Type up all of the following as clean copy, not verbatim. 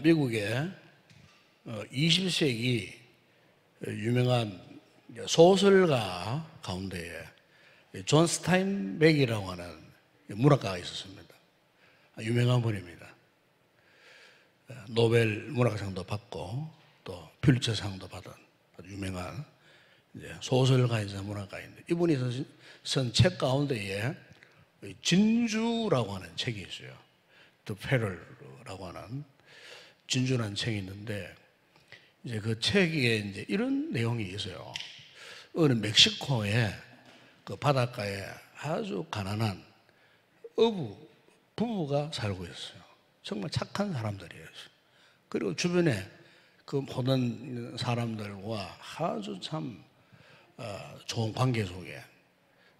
미국의 20세기 유명한 소설가 가운데에 존 스타인백이라고 하는 문학가가 있었습니다. 유명한 분입니다. 노벨 문학상도 받고 또 퓰리처상도 받은 아주 유명한 소설가이자 문학가인데, 이분이 쓴 책 가운데에 진주라고 하는 책이 있어요. The Pharaoh라고 하는 진주라는 책이 있는데, 이제 그 책에 이제 이런 내용이 있어요. 어느 멕시코의 그 바닷가에 아주 가난한 부부가 살고 있어요. 정말 착한 사람들이에요. 그리고 주변에 그 모든 사람들과 아주 참 좋은 관계 속에,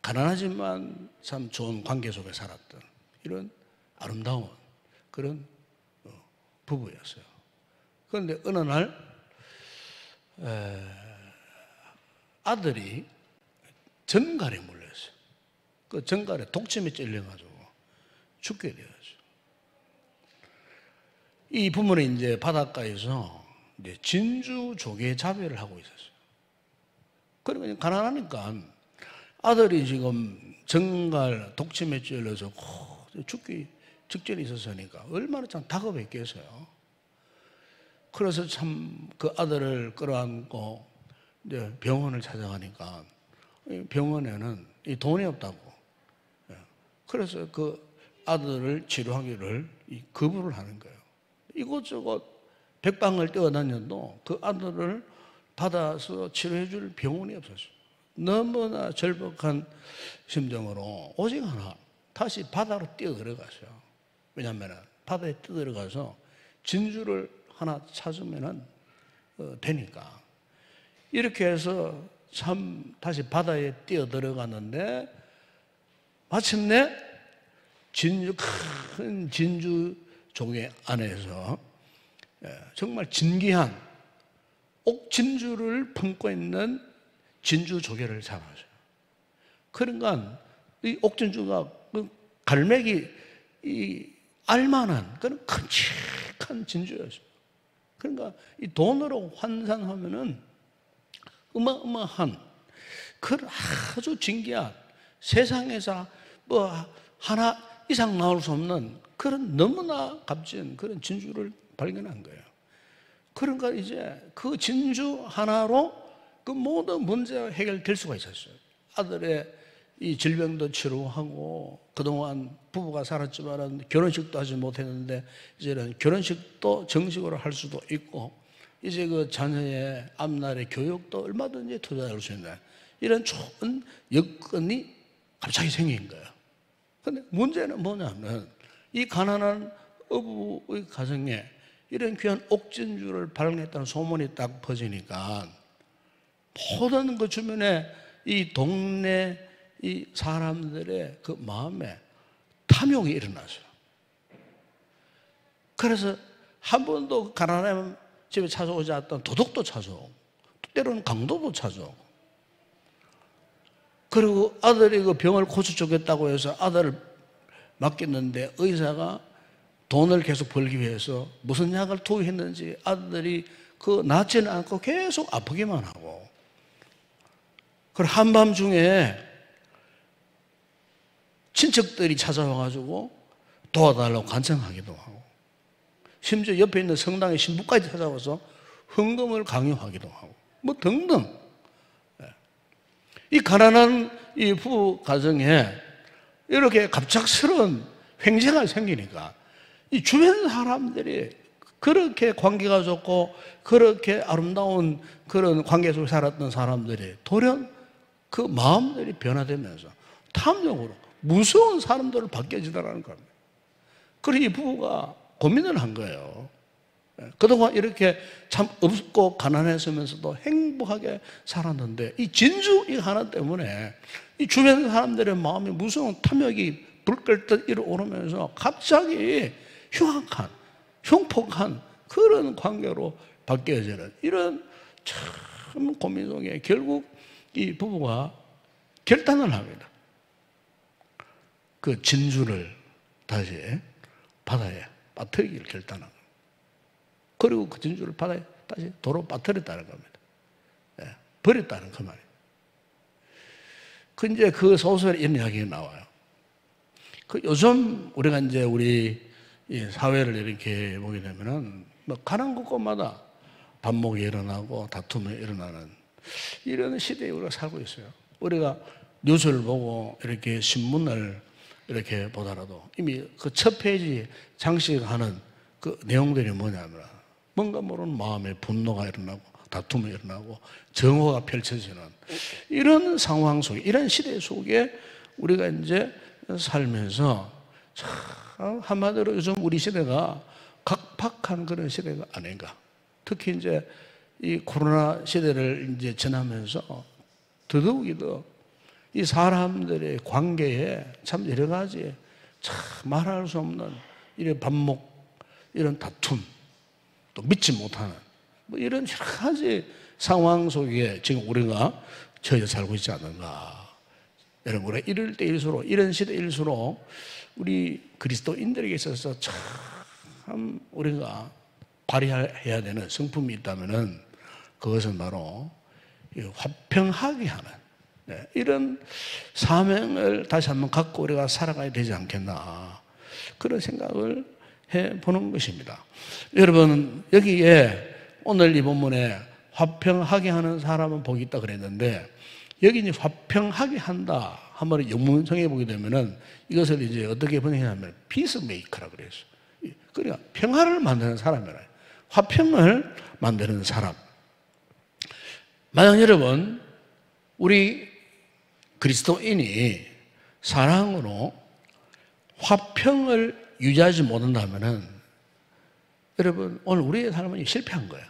가난하지만 참 좋은 관계 속에 살았던 이런 아름다운 그런 부부였어요. 그런데 어느 날 아들이 전갈에 물렸어요. 그 전갈에 독침에 찔려가지고 죽게 되었죠. 이 부모는 이제 바닷가에서 이제 진주 조개 잡이를 하고 있었어요. 그러니까 가난하니까 아들이 지금 전갈 독침에 찔려서 죽기 직전에 있었으니까 얼마나 참 다급했겠어요. 그래서 참 그 아들을 끌어안고 이제 병원을 찾아가니까 병원에는 이 돈이 없다고. 그래서 그 아들을 치료하기를 거부를 하는 거예요. 이곳저곳 백방을 뛰어다녀도 그 아들을 받아서 치료해 줄 병원이 없었어요. 너무나 절박한 심정으로 오직 하나, 다시 바다로 뛰어들어갔어요. 왜냐하면 바다에 뛰어들어가서 진주를 하나 찾으면 되니까. 이렇게 해서 참 다시 바다에 뛰어들어갔는데, 마침내 큰 진주 조개 안에서 정말 진귀한 옥진주를 품고 있는 진주 조개를 잡았어요. 그러니까 이 옥진주가 갈매기 알만한 그런 큼직한 진주였어요. 그러니까 이 돈으로 환산하면은 어마어마한 그런 아주 진귀한, 세상에서 뭐 하나 이상 나올 수 없는 그런 너무나 값진 그런 진주를 발견한 거예요. 그러니까 이제 그 진주 하나로 그 모든 문제가 해결될 수가 있었어요. 아들의 이 질병도 치료하고, 그동안 부부가 살았지만 결혼식도 하지 못했는데 이제는 결혼식도 정식으로 할 수도 있고, 이제 그 자녀의 앞날의 교육도 얼마든지 투자할 수 있는 이런 좋은 여건이 갑자기 생긴 거예요. 그런데 문제는 뭐냐면, 이 가난한 어부의 가정에 이런 귀한 옥진주를 발견했다는 소문이 딱 퍼지니까 모든 그 주변에 이 동네 이 사람들의 그 마음에 탐욕이 일어났어요. 그래서 한 번도 가난한 집에 찾아오지 않았던 도둑도 찾아오고, 때로는 강도도 찾아오고, 그리고 아들이 그 병을 고쳐주겠다고 해서 아들을 맡겼는데 의사가 돈을 계속 벌기 위해서 무슨 약을 투여했는지 아들이 그 낫지는 않고 계속 아프기만 하고, 그리고 한밤중에 친척들이 찾아와가지고 도와달라고 간청하기도 하고, 심지어 옆에 있는 성당의 신부까지 찾아와서 헌금을 강요하기도 하고, 뭐 등등. 이 가난한 이 부부 가정에 이렇게 갑작스러운 횡재가 생기니까 이 주변 사람들이 그렇게 관계가 좋고 그렇게 아름다운 그런 관계 속에 살았던 사람들이 돌연 그 마음들이 변화되면서 탐욕으로 무서운 사람들을 바뀌어지더라는 겁니다. 그래서 이 부부가 고민을 한 거예요. 그동안 이렇게 참 없고 가난했으면서도 행복하게 살았는데, 이 진주 이 하나 때문에 이 주변 사람들의 마음에 무서운 탐욕이 불끌듯 일어오르면서 갑자기 흉폭한 그런 관계로 바뀌어지는 이런 참 고민 속에 결국 이 부부가 결단을 합니다. 그 진주를 다시 바다에 빠뜨리기를 결단한 겁니다. 그리고 그 진주를 바다에 다시 도로 빠뜨렸다는 겁니다. 버렸다는 그 말이에요. 이제 그 소설에 이런 이야기가 나와요. 요즘 우리가 이제 우리 사회를 이렇게 보게 되면은 뭐 가는 곳곳마다 반목이 일어나고 다툼이 일어나는 이런 시대에 우리가 살고 있어요. 우리가 뉴스를 보고 이렇게 신문을 이렇게 보더라도 이미 그 첫 페이지 장식하는 그 내용들이 뭐냐면 뭔가 모르는 마음의 분노가 일어나고 다툼이 일어나고 정오가 펼쳐지는 이런 상황 속에, 이런 시대 속에 우리가 이제 살면서 참 한마디로 요즘 우리 시대가 각박한 그런 시대가 아닌가. 특히 이제 이 코로나 시대를 이제 지나면서 더더욱이 더 이 사람들의 관계에 참 여러 가지 참 말할 수 없는 이런 반목, 이런 다툼, 또 믿지 못하는 뭐 이런 여러 가지 상황 속에 지금 우리가 처해 살고 있지 않는가. 여러분, 우리가 이럴 때일수록, 이런 시대일수록 우리 그리스도인들에게 있어서 참 우리가 발휘해야 되는 성품이 있다면은 그것은 바로 화평하게 하는 이런 사명을 다시 한번 갖고 우리가 살아가야 되지 않겠나, 그런 생각을 해보는 것입니다. 여러분, 여기에 오늘 이 본문에 화평하게 하는 사람은 복이 있다 그랬는데, 여기 이제 화평하게 한다 한번 영문성에 보게 되면은 이것을 이제 어떻게 번역하냐면 피스메이커라 그랬어요. 그러니까 평화를 만드는 사람이라, 화평을 만드는 사람. 만약 여러분 우리 그리스도인이 사랑으로 화평을 유지하지 못한다면은 여러분 오늘 우리의 삶은 실패한 거예요.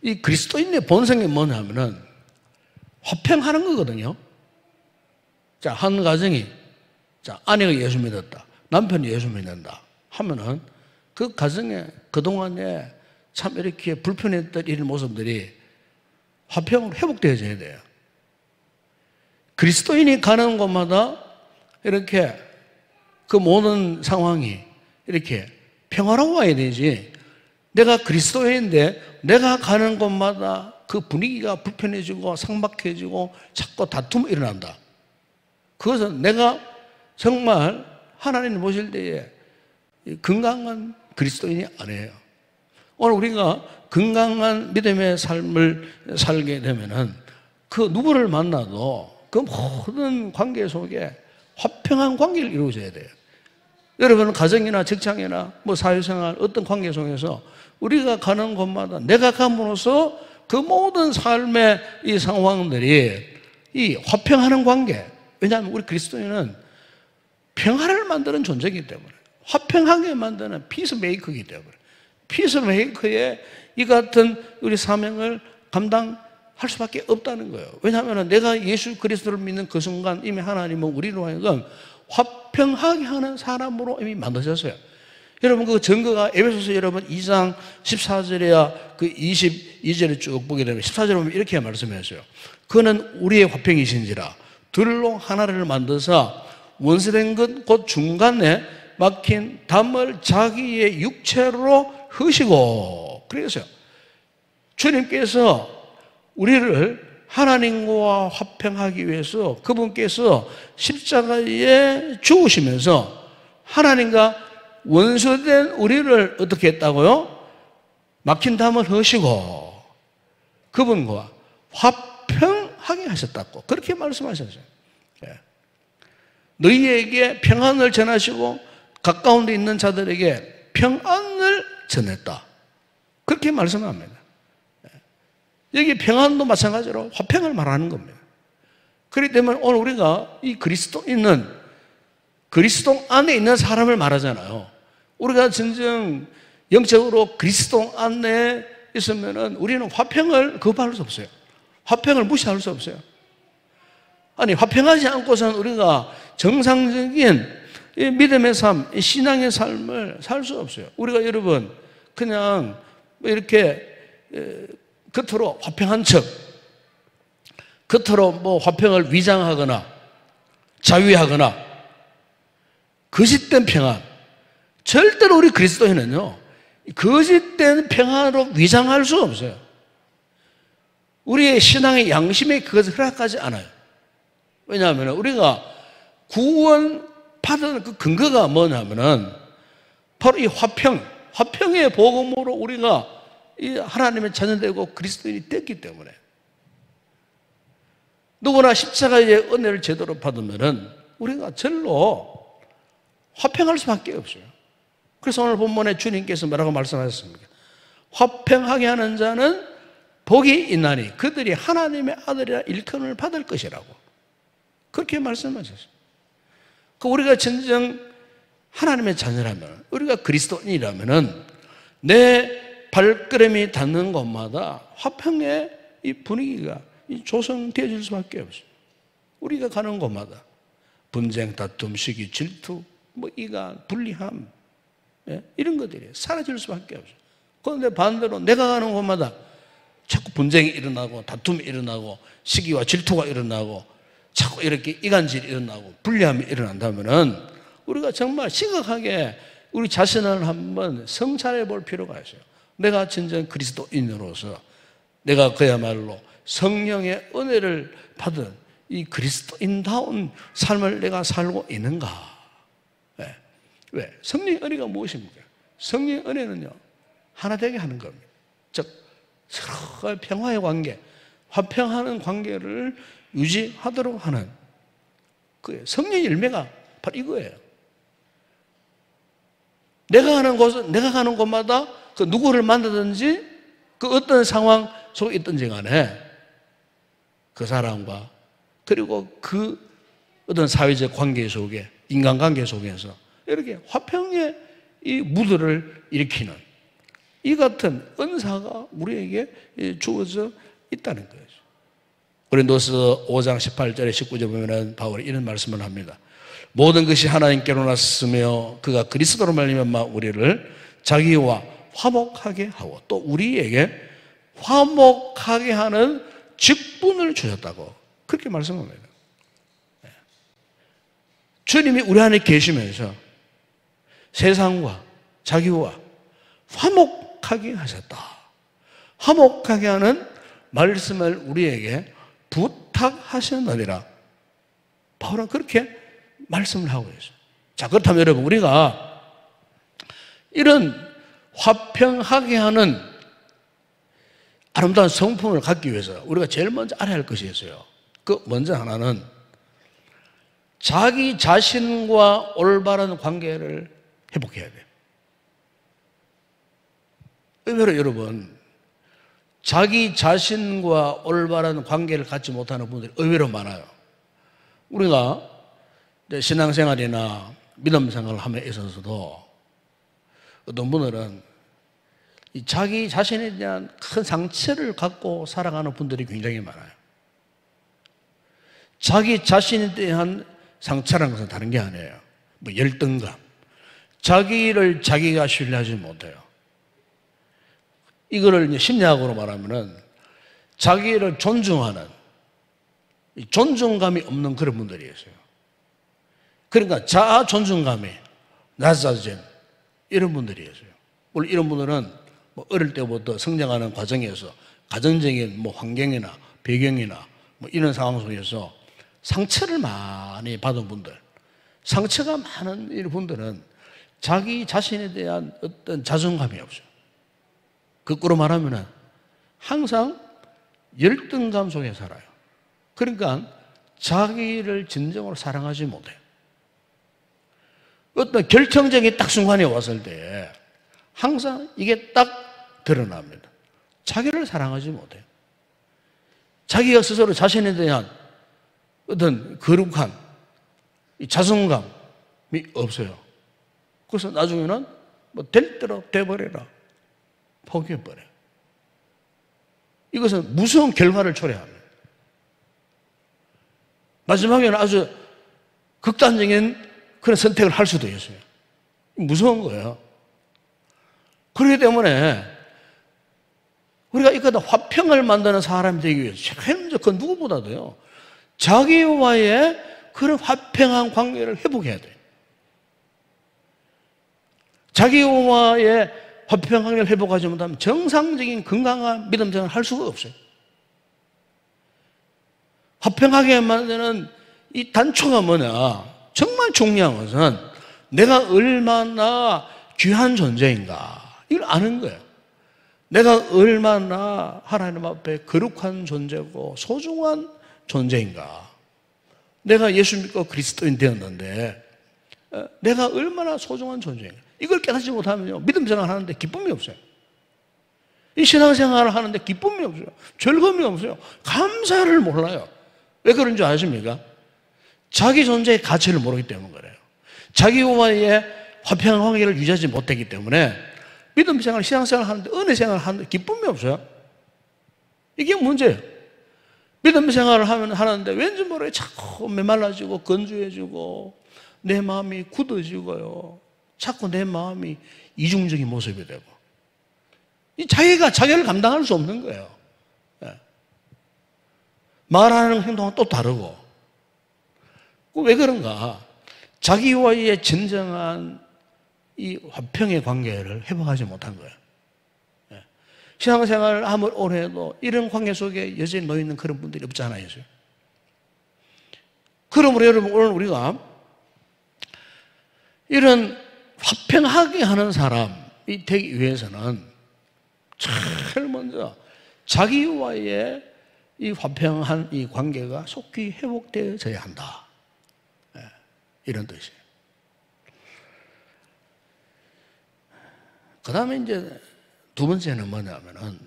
이 그리스도인의 본성이 뭐냐면은 화평하는 거거든요. 자, 한 가정이, 자, 아내가 예수 믿었다, 남편이 예수 믿는다 하면은 그 가정에 그동안에 참 이렇게 불편했던 이런 모습들이 화평으로 회복되어져야 돼요. 그리스도인이 가는 곳마다 이렇게 그 모든 상황이 이렇게 평화로워야 되지, 내가 그리스도인인데 내가 가는 곳마다 그 분위기가 불편해지고 삭막해지고 자꾸 다툼이 일어난다. 그것은 내가 정말 하나님을 보실 때에 건강한 그리스도인이 아니에요. 오늘 우리가 건강한 믿음의 삶을 살게 되면은 그 누구를 만나도 그 모든 관계 속에 화평한 관계를 이루어져야 돼요. 여러분은 가정이나 직장이나 뭐 사회생활 어떤 관계 속에서 우리가 가는 곳마다 내가 감으로써 그 모든 삶의 이 상황들이 이 화평하는 관계, 왜냐하면 우리 그리스도인은 평화를 만드는 존재이기 때문에, 화평하게 만드는 피스메이커이기 때문에, 피스메이커의 이 같은 우리 사명을 감당할 수밖에 없다는 거예요. 왜냐하면 내가 예수 그리스도를 믿는 그 순간 이미 하나님은 우리로 하여금 화평하게 하는 사람으로 이미 만드셨어요. 여러분 그 증거가 에베소서 여러분 2장 14절에야 그 22절을 쭉 보게 되면 14절에 보면 이렇게 말씀하셨어요. 그는 우리의 화평이신지라 둘로 하나를 만드사 원수된 것 곧 중간에 막힌 담을 자기의 육체로 흐시고, 그래서요 주님께서 우리를 하나님과 화평하기 위해서 그분께서 십자가에 죽으시면서 하나님과 원수된 우리를 어떻게 했다고요? 막힌 담을 허시고 그분과 화평하게 하셨다고 그렇게 말씀하셨어요. 너희에게 평안을 전하시고 가까운 데 있는 자들에게 평안을 전했다, 그렇게 말씀합니다. 여기 평안도 마찬가지로 화평을 말하는 겁니다. 그렇기 때문에 오늘 우리가 이 그리스도인은 그리스도 안에 있는 사람을 말하잖아요. 우리가 진정 영적으로 그리스도 안에 있으면은 우리는 화평을 거부할 수 없어요. 화평을 무시할 수 없어요. 아니 화평하지 않고서는 우리가 정상적인 믿음의 삶, 신앙의 삶을 살 수 없어요. 우리가 여러분 그냥 이렇게 겉으로 화평한 척, 겉으로 뭐 화평을 위장하거나 자위하거나 거짓된 평안. 절대로 우리 그리스도인은요, 거짓된 평안으로 위장할 수 없어요. 우리의 신앙의 양심이 그것을 허락하지 않아요. 왜냐하면 우리가 구원 받은 그 근거가 뭐냐면은 바로 이 화평의 복음으로 우리가 이 하나님의 자녀되고 그리스도인이 됐기 때문에. 누구나 십자가의 은혜를 제대로 받으면은 우리가 절로 화평할 수밖에 없어요. 그래서 오늘 본문에 주님께서 뭐라고 말씀하셨습니까? 화평하게 하는 자는 복이 있나니 그들이 하나님의 아들이라 일컬음을 받을 것이라고 그렇게 말씀하셨어요. 우리가 진정 하나님의 자녀라면, 우리가 그리스도인이라면은 내 발걸음이 닿는 곳마다 화평의 이 분위기가 조성되어질 수밖에 없어요. 우리가 가는 곳마다 분쟁, 다툼, 시기, 질투, 이간, 불리함, 이런 것들이 사라질 수밖에 없어요. 그런데 반대로 내가 가는 곳마다 자꾸 분쟁이 일어나고 다툼이 일어나고 시기와 질투가 일어나고 자꾸 이렇게 이간질이 일어나고 불리함이 일어난다면은 우리가 정말 심각하게 우리 자신을 한번 성찰해 볼 필요가 있어요. 내가 진정 그리스도인으로서 내가 그야말로 성령의 은혜를 받은 이 그리스도인다운 삶을 내가 살고 있는가? 왜? 성령의 은혜가 무엇입니까? 성령의 은혜는요, 하나 되게 하는 겁니다. 즉, 서로의 평화의 관계, 화평하는 관계를 유지하도록 하는 그 성령의 열매가 바로 이거예요. 내가 가는 곳마다 그 누구를 만나든지 그 어떤 상황 속에 있든지 간에 그 사람과 그리고 그 어떤 사회적 관계 속에, 인간관계 속에서 이렇게 화평의 이 무드를 일으키는 이 같은 은사가 우리에게 주어져 있다는 거예요. 고린도서 5장 18절에 19절 보면 바울이 이런 말씀을 합니다. 모든 것이 하나님께로 났으며 그가 그리스도로 말미암아 우리를 자기와 화목하게 하고 또 우리에게 화목하게 하는 직분을 주셨다고 그렇게 말씀합니다. 주님이 우리 안에 계시면서 세상과 자기와 화목하게 하셨다. 화목하게 하는 말씀을 우리에게 부탁하셨느니라. 바울은 그렇게 말씀을 하고 있어요. 자, 그렇다면 여러분, 우리가 이런 화평하게 하는 아름다운 성품을 갖기 위해서 우리가 제일 먼저 알아야 할 것이 있어요. 그 먼저 하나는 자기 자신과 올바른 관계를 회복해야 돼요. 의외로 여러분, 자기 자신과 올바른 관계를 갖지 못하는 분들이 의외로 많아요. 우리가 신앙생활이나 믿음생활을 함에 있어서도 어떤 분들은 자기 자신에 대한 큰 상처를 갖고 살아가는 분들이 굉장히 많아요. 자기 자신에 대한 상처라는 것은 다른 게 아니에요. 열등감, 자기를 자기가 신뢰하지 못해요. 이거를 이제 심리학으로 말하면은 자기를 존중하는 존중감이 없는 그런 분들이 있어요. 그러니까 자아 존중감이 낮아진 이런 분들이 있어요. 물론 이런 분들은 어릴 때부터 성장하는 과정에서 가정적인 환경이나 배경이나 이런 상황 속에서 상처를 많이 받은 분들, 상처가 많은 이런 분들은 자기 자신에 대한 어떤 자존감이 없어요. 거꾸로 말하면은 항상 열등감 속에 살아요. 그러니까 자기를 진정으로 사랑하지 못해요. 어떤 결정적인 딱 순간에 왔을 때 항상 이게 딱 드러납니다. 자기를 사랑하지 못해요. 자기가 스스로 자신에 대한 어떤 거룩한 자존감이 없어요. 그래서 나중에는 될 대로 돼버려라. 포기해버려요. 이것은 무서운 결과를 초래합니다. 마지막에는 아주 극단적인 그런 선택을 할 수도 있어요. 무서운 거예요. 그렇기 때문에 우리가 이거다 화평을 만드는 사람이 되기 위해서 제일 먼저 그 누구보다도요, 자기와의 그런 화평한 관계를 회복해야 돼요. 자기와의 화평 관계를 회복하지 못하면 정상적인 건강한 믿음 생활을 할 수가 없어요. 화평하게 만드는 이 단초가 뭐냐? 정말 중요한 것은 내가 얼마나 귀한 존재인가 이걸 아는 거예요. 내가 얼마나 하나님 앞에 거룩한 존재고 소중한 존재인가. 내가 예수 믿고 그리스도인 되었는데 내가 얼마나 소중한 존재인가. 이걸 깨닫지 못하면요, 믿음 생활을 하는데 기쁨이 없어요. 이 신앙생활을 하는데 기쁨이 없어요. 즐거움이 없어요. 감사를 몰라요. 왜 그런 줄 아십니까? 자기 존재의 가치를 모르기 때문에 그래요. 자기와의 화평한 관계를 유지하지 못했기 때문에 믿음 생활, 신앙생활을 하는데, 은혜 생활을 하는데 기쁨이 없어요. 이게 문제예요. 믿음 생활을 하는데 왠지 모르게 자꾸 메말라지고 건조해지고 내 마음이 굳어지고요. 자꾸 내 마음이 이중적인 모습이 되고, 이 자기가 자기를 감당할 수 없는 거예요. 말하는 행동은 또 다르고. 왜 그런가? 자기와의 진정한 이 화평의 관계를 회복하지 못한 거예요. 신앙생활을 아무리 오래 해도 이런 관계 속에 여전히 놓여있는 그런 분들이 없잖아요. 그러므로 여러분, 오늘 우리가 이런 화평하게 하는 사람이 되기 위해서는 제일 먼저 자기와의 이 화평한 이 관계가 속히 회복되어져야 한다. 이런 뜻이에요. 그 다음에 이제 두 번째는 뭐냐면은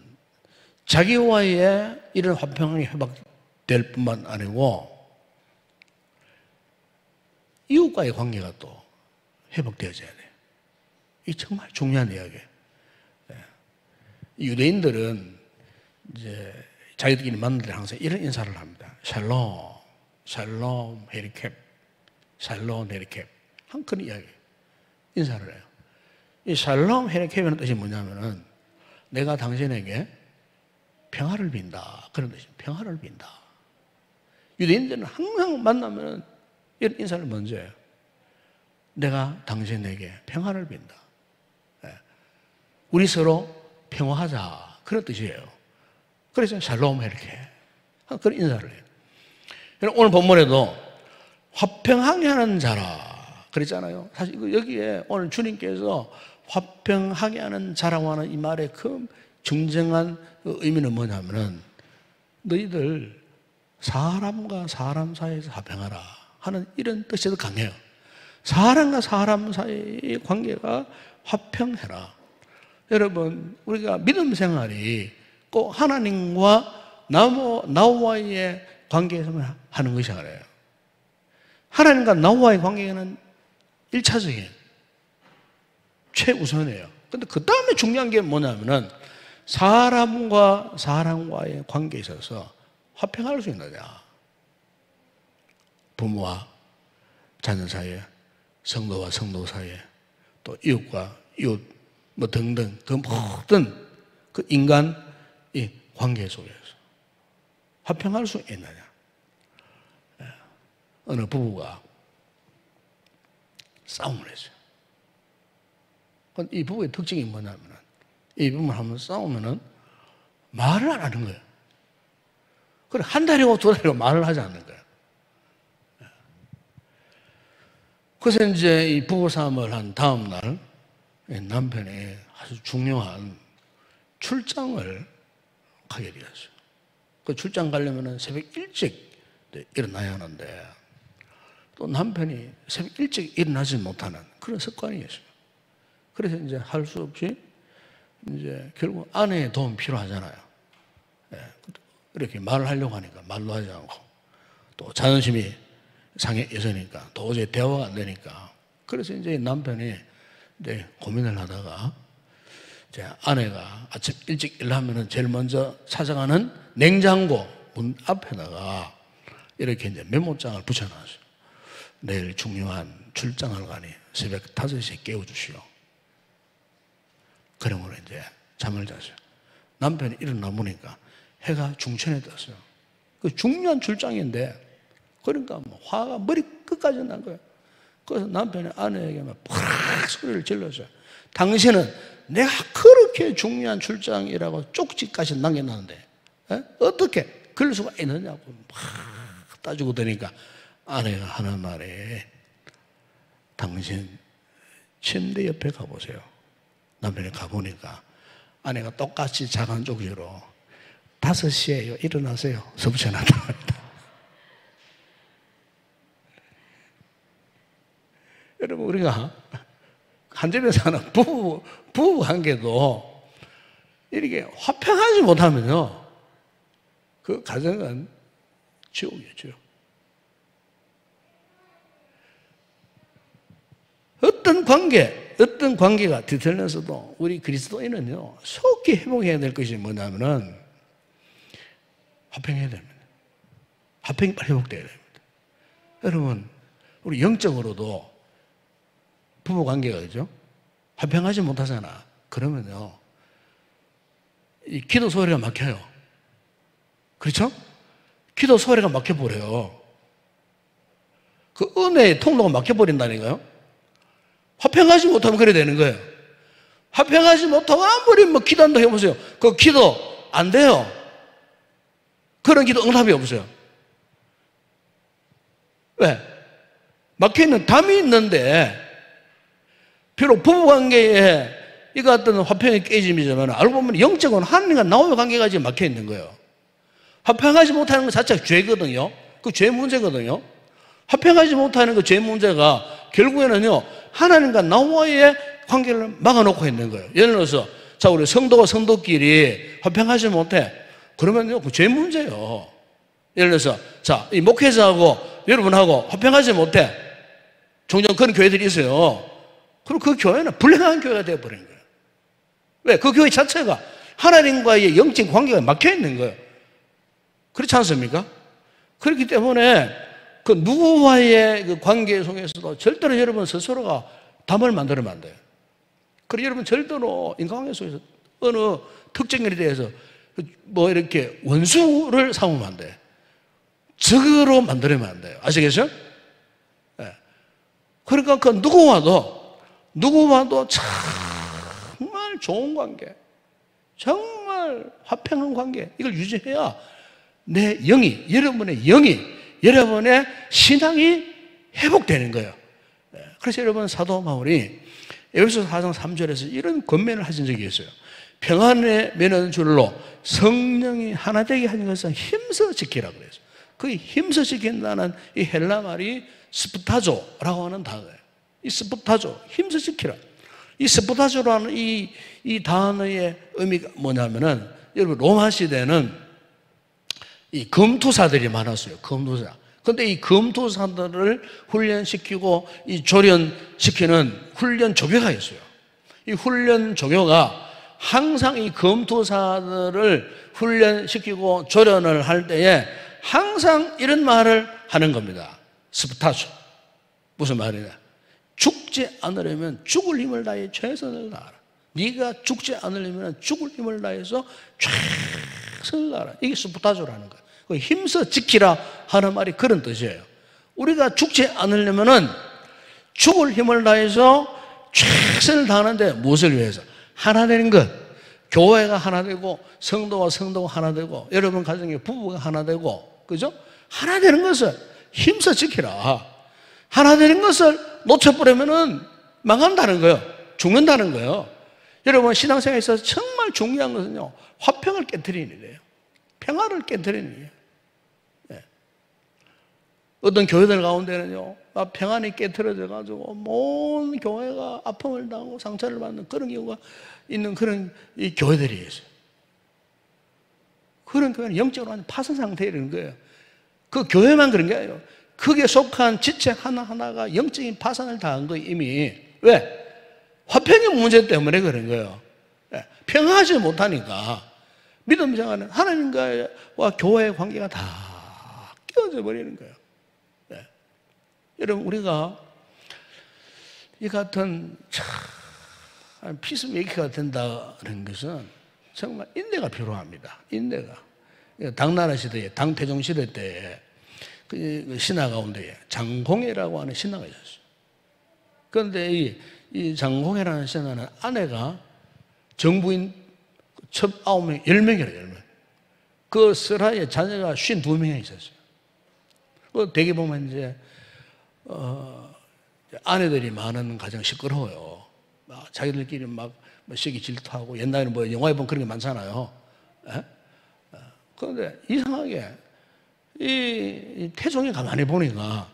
자기와의 이런 화평이 회복될 뿐만 아니고 이웃과의 관계가 또 회복되어져야 돼요. 이 정말 중요한 이야기예요. 유대인들은 이제 자기들끼리 만날 때 항상 이런 인사를 합니다. 샬롬, 샬롬, 헤리캡, 샬롬, 헤리캡. 한 그런 이야기, 인사를 해요. 이 샬롬, 헤리캡이라는 뜻이 뭐냐면은 내가 당신에게 평화를 빈다. 그런 뜻이에요. 평화를 빈다. 유대인들은 항상 만나면은 이런 인사를 먼저 해요. 내가 당신에게 평화를 빈다. 우리 서로 평화하자. 그런 뜻이에요. 그래서 샬롬 이렇게 그런 인사를 해요. 오늘 본문에도 화평하게 하는 자라 그랬잖아요. 사실 여기에 오늘 주님께서 화평하게 하는 자라고 하는 이 말의 그 중정한 의미는 뭐냐면은 너희들 사람과 사람 사이에서 화평하라 하는 이런 뜻에도 강해요. 사람과 사람 사이의 관계가 화평해라. 여러분, 우리가 믿음 생활이 꼭 하나님과 나와의 관계에서만 하는 것이 아니에요. 하나님과 나와의 관계는 1차적인 최우선이에요. 근데 그 다음에 중요한 게 뭐냐면은 사람과 사람과의 관계에 있어서 화평할 수 있느냐. 부모와 자녀 사이에, 성도와 성도 사이에, 또 이웃과 이웃 뭐 등등 그 모든 그 인간의 관계 속에서 화평할 수 있느냐. 어느 부부가 싸움을 했어요. 이 부부의 특징이 뭐냐면 이 부부는 한번 싸우면은 말을 안 하는 거예요. 그래, 한 달이고 두 달이고 말을 하지 않는 거예요. 그래서 이제 이 부부싸움을 한 다음 날 남편이 아주 중요한 출장을 가게 되었어요. 그 출장 가려면 새벽 일찍 일어나야 하는데 또 남편이 새벽 일찍 일어나지 못하는 그런 습관이 있어요. 그래서 이제 할 수 없이 이제 결국 아내의 도움이 필요하잖아요. 이렇게 말을 하려고 하니까 말도 하지 않고 또 자존심이 상해 있으니까 도저히 대화가 안 되니까 그래서 이제 남편이 이제 고민을 하다가 제 아내가 아침 일찍 일하면은 제일 먼저 찾아가는 냉장고 문 앞에다가 이렇게 이제 메모장을 붙여놨어요. 내일 중요한 출장을 가니 새벽 5시에 깨워주시오. 그러므로 이제 잠을 잤어요. 남편이 일어나 보니까 해가 중천에 떴어요. 그 중요한 출장인데 그러니까 뭐 화가 머리 끝까지 난 거예요. 그래서 남편이 아내에게 막 팍 소리를 질렀어요. 당신은 내가 그렇게 중요한 출장이라고 쪽지까지 남겨놨는데 어떻게 그럴 수가 있느냐고 막 따지고 되니까 아내가 하는 말에 당신 침대 옆에 가보세요. 남편이 가보니까 아내가 똑같이 작은 쪽지로 5시에요. 일어나세요. 서붙여놨답니다. 여러분, 우리가 한 집에 사는 부부 관계도 이렇게 화평하지 못하면요, 그 가정은 지옥이죠. 어떤 관계가 뒤틀려서도 우리 그리스도인은요, 속히 회복해야 될 것이 뭐냐면은 화평해야 됩니다. 화평이 빨리 회복돼야 됩니다. 여러분, 우리 영적으로도 부부 관계가 그죠? 화평하지 못하잖아. 그러면요, 이 기도 소리가 막혀요. 그렇죠? 기도 소리가 막혀버려요. 그 은혜의 통로가 막혀버린다니까요. 화평하지 못하면 그래 되는 거예요. 화평하지 못하고 아무리 뭐 기도한다 해보세요. 그 기도 안 돼요. 그런 기도 응답이 없어요. 왜? 막혀있는 담이 있는데, 비록 부부관계에 이 같은 화평의 깨짐이지만 알고 보면 영적으로는 하나님과 나와의 관계가 지금 막혀있는 거예요. 화평하지 못하는 것 자체가 죄거든요. 그 죄 문제거든요. 화평하지 못하는 그 죄 문제가 결국에는요, 하나님과 나와의 관계를 막아놓고 있는 거예요. 예를 들어서, 자, 우리 성도와 성도끼리 화평하지 못해. 그러면요, 그 죄 문제예요. 예를 들어서, 자, 이 목회자하고 여러분하고 화평하지 못해. 종종 그런 교회들이 있어요. 그럼 그 교회는 불행한 교회가 되어버린 거예요. 왜? 그 교회 자체가 하나님과의 영적 관계가 막혀 있는 거예요. 그렇지 않습니까? 그렇기 때문에 그 누구와의 그 관계 속에서도 절대로 여러분 스스로가 담을 만들면 안 돼요. 그리고 여러분 절대로 인간관계 속에서 어느 특정인에 대해서 뭐 이렇게 원수를 삼으면 안 돼요. 적으로 만들면 안 돼요. 아시겠죠? 네. 그러니까 그 누구와도 정말 좋은 관계, 정말 화평한 관계, 이걸 유지해야 내 영이, 여러분의 신앙이 회복되는 거예요. 그래서 여러분, 사도 바울이 에베소서 4장 3절에서 이런 권면을 하신 적이 있어요. 평안에 매는 줄로 성령이 하나 되게 하는 것은 힘써 지키라 그랬어요. 그 힘써 지킨다는 이 헬라 말이 스프타조라고 하는 단어예요. 이 스프타조, 힘써 지키라. 이 스프타조라는 이 단어의 의미가 뭐냐면은, 여러분, 로마 시대는 이 검투사들이 많았어요. 검투사. 근데 이 검투사들을 훈련시키고 이 조련시키는 훈련 조교가 있어요. 이 훈련 조교가 항상 이 검투사들을 훈련시키고 조련을 할 때에 항상 이런 말을 하는 겁니다. 스프타조. 무슨 말이냐? 죽지 않으려면 죽을 힘을 다해 최선을 다하라. 네가 죽지 않으려면 죽을 힘을 다해서 최선을 다하라. 이게 스프타조라는 거예요. 힘써 지키라 하는 말이 그런 뜻이에요. 우리가 죽지 않으려면 죽을 힘을 다해서 최선을 다하는데 무엇을 위해서? 하나 되는 것. 교회가 하나 되고 성도가 하나 되고 여러분 가정의 부부가 하나 되고, 그죠? 하나 되는 것을 힘써 지키라. 하나 되는 것을 놓쳐버리면 망한다는 거예요. 죽는다는 거예요. 여러분, 신앙생활에 있어서 정말 중요한 것은요, 화평을 깨트리는 일이에요. 평화를 깨트리는 일이에요. 네. 어떤 교회들 가운데는요, 평안이 깨트려져가지고 온 교회가 아픔을 당하고 상처를 받는 그런 경우가 있는 그런 이 교회들이 있어요. 그런 교회는 영적으로 완전 파산 상태에 이르는 거예요. 그 교회만 그런 게 아니에요. 거기에 속한 지체 하나하나가 영적인 파산을 당한 거예요, 이미. 왜? 화평의 문제 때문에 그런 거예요. 평화하지 못하니까 믿음 생활은 하나님과 교회의 관계가 다 깨어져 버리는 거예요. 네. 여러분, 우리가 이 같은 피스메이커가 된다는 것은 정말 인내가 필요합니다. 인내가. 당나라 시대에, 당태종 시대 때에 그 신하 가운데에 장공회라고 하는 신하가 있었어요. 그런데 이 장공이라는 신하는 아내가 정부인 첫 9명, 10명이라 10명. 그 설하에 자녀가 52명이 있었어요. 그 대개 보면 이제, 아내들이 많은 가정 시끄러워요. 막 자기들끼리 막 시기 질투하고, 옛날에는 뭐 영화에 보면 그런 게 많잖아요. 에? 그런데 이상하게 이 태종이 가만히 보니까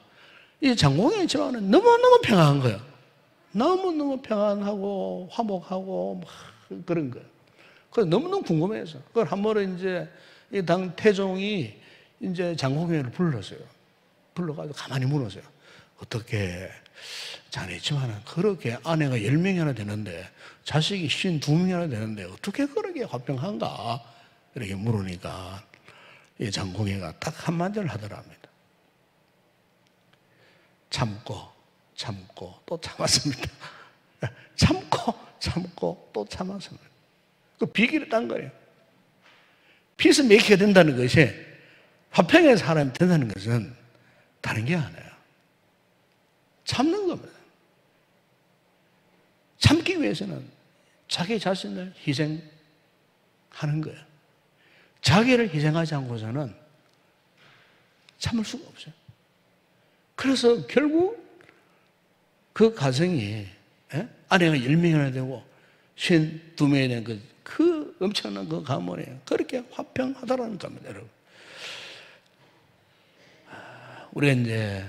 이 장공의 집안은 너무너무 평안한 거예요. 너무너무 평안하고 화목하고 막 그런 거예요. 그래서 너무너무 궁금해서 그걸 한 번은 이제 이 당 태종이 이제 장공회를 불렀어요. 불러가지고 가만히 물었어요. 어떻게 자네 집안은 그렇게 아내가 10명이나 되는데 자식이 52명이나 되는데 어떻게 그렇게 화평한가? 이렇게 물으니까 이 장공회가 딱 한마디를 하더랍니다. 참고 또 참았습니다. 참고 또 참았습니다. 그 비결이 딴 거예요. 피스메이커가 된다는 것이, 화평의 사람이 된다는 것은 다른 게 아니에요. 참는 겁니다. 참기 위해서는 자기 자신을 희생하는 거예요. 자기를 희생하지 않고서는 참을 수가 없어요. 그래서 결국 그 가정이, 아내가 10명이나 되고 52명이 된 그 엄청난 그 가문이 그렇게 화평하다라는 겁니다, 여러분. 우리가 이제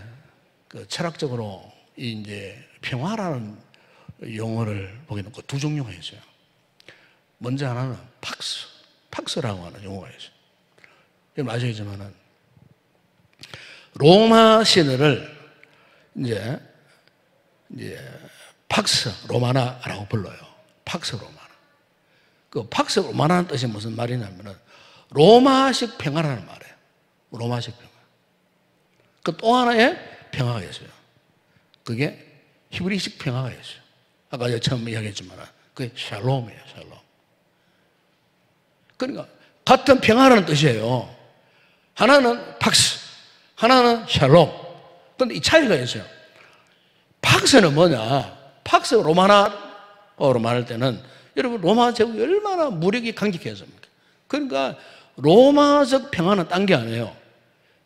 그 철학적으로 이제 평화라는 용어를 보게 되면 두 종류가 있어요. 먼저 하나는 팍스라고 하는 용어가 있어요. 여러분 아시겠지만은 로마 시대를 이제 팍스 로마나라고 불러요. 팍스 로마나. 그 팍스 로마나는 뜻이 무슨 말이냐면은 로마식 평화라는 말이에요. 로마식 평화. 그 또 하나의 평화가 있어요. 그게 히브리식 평화가 있어요. 아까 제가 처음 이야기했지만 그게 샬롬이에요. 샬롬. 그러니까 같은 평화라는 뜻이에요. 하나는 팍스, 하나는 샬롬. 그런데 이 차이가 있어요. 팍스는 뭐냐? 팍스 로마나어로 말할 때는 여러분 로마 제국이 얼마나 무력이 강직했습니까? 그러니까 로마적 평화는 딴 게 아니에요.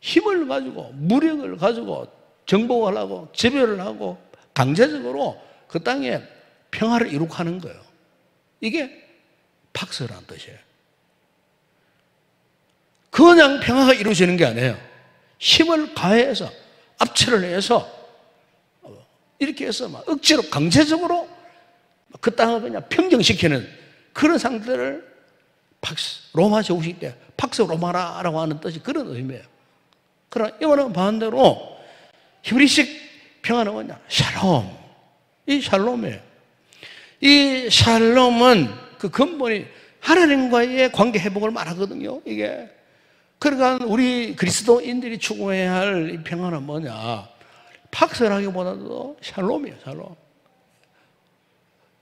힘을 가지고 무력을 가지고 정복을 하고 지배를 하고 강제적으로 그 땅에 평화를 이룩 하는 거예요. 이게 팍스라는 뜻이에요. 그냥 평화가 이루어지는 게 아니에요. 힘을 가해서 압체를 해서 이렇게 해서 막 억지로 강제적으로 그 땅을 그냥 평정시키는 그런 상태를 로마 제국식 때 팍스 로마나라고 하는 뜻이 그런 의미예요. 그러나 이거는 반대로 히브리식 평화는 뭐냐? 샬롬. 이 샬롬이에요. 이 샬롬은 그 근본이 하나님과의 관계 회복을 말하거든요. 이게. 그러니까 우리 그리스도인들이 추구해야 할 이 평화는 뭐냐? 팍스라기보다도 샬롬이에요. 샬롬.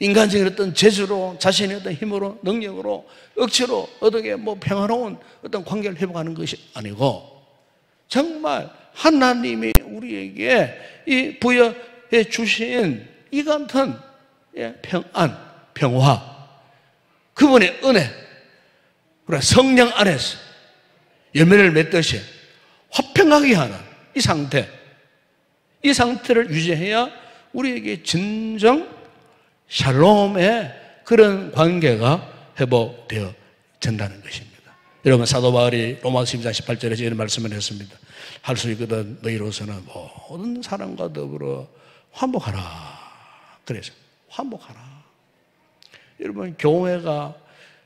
인간적인 어떤 재주로, 자신의 어떤 힘으로, 능력으로, 억지로 어떻게 뭐 평화로운 어떤 관계를 회복하는 것이 아니고 정말 하나님이 우리에게 이 부여해 주신 이 같은 평안, 평화, 그분의 은혜, 그리고 성령 안에서 열매를 맺듯이 화평하게 하는 이 상태, 이 상태를 유지해야 우리에게 진정 샬롬의 그런 관계가 회복되어 된다는 것입니다. 여러분 사도 바울이 로마서 12장 18절에서 이런 말씀을 했습니다. 할 수 있거든 너희로서는 모든 사람과 더불어 화목하라. 그래서 화목하라. 여러분 교회가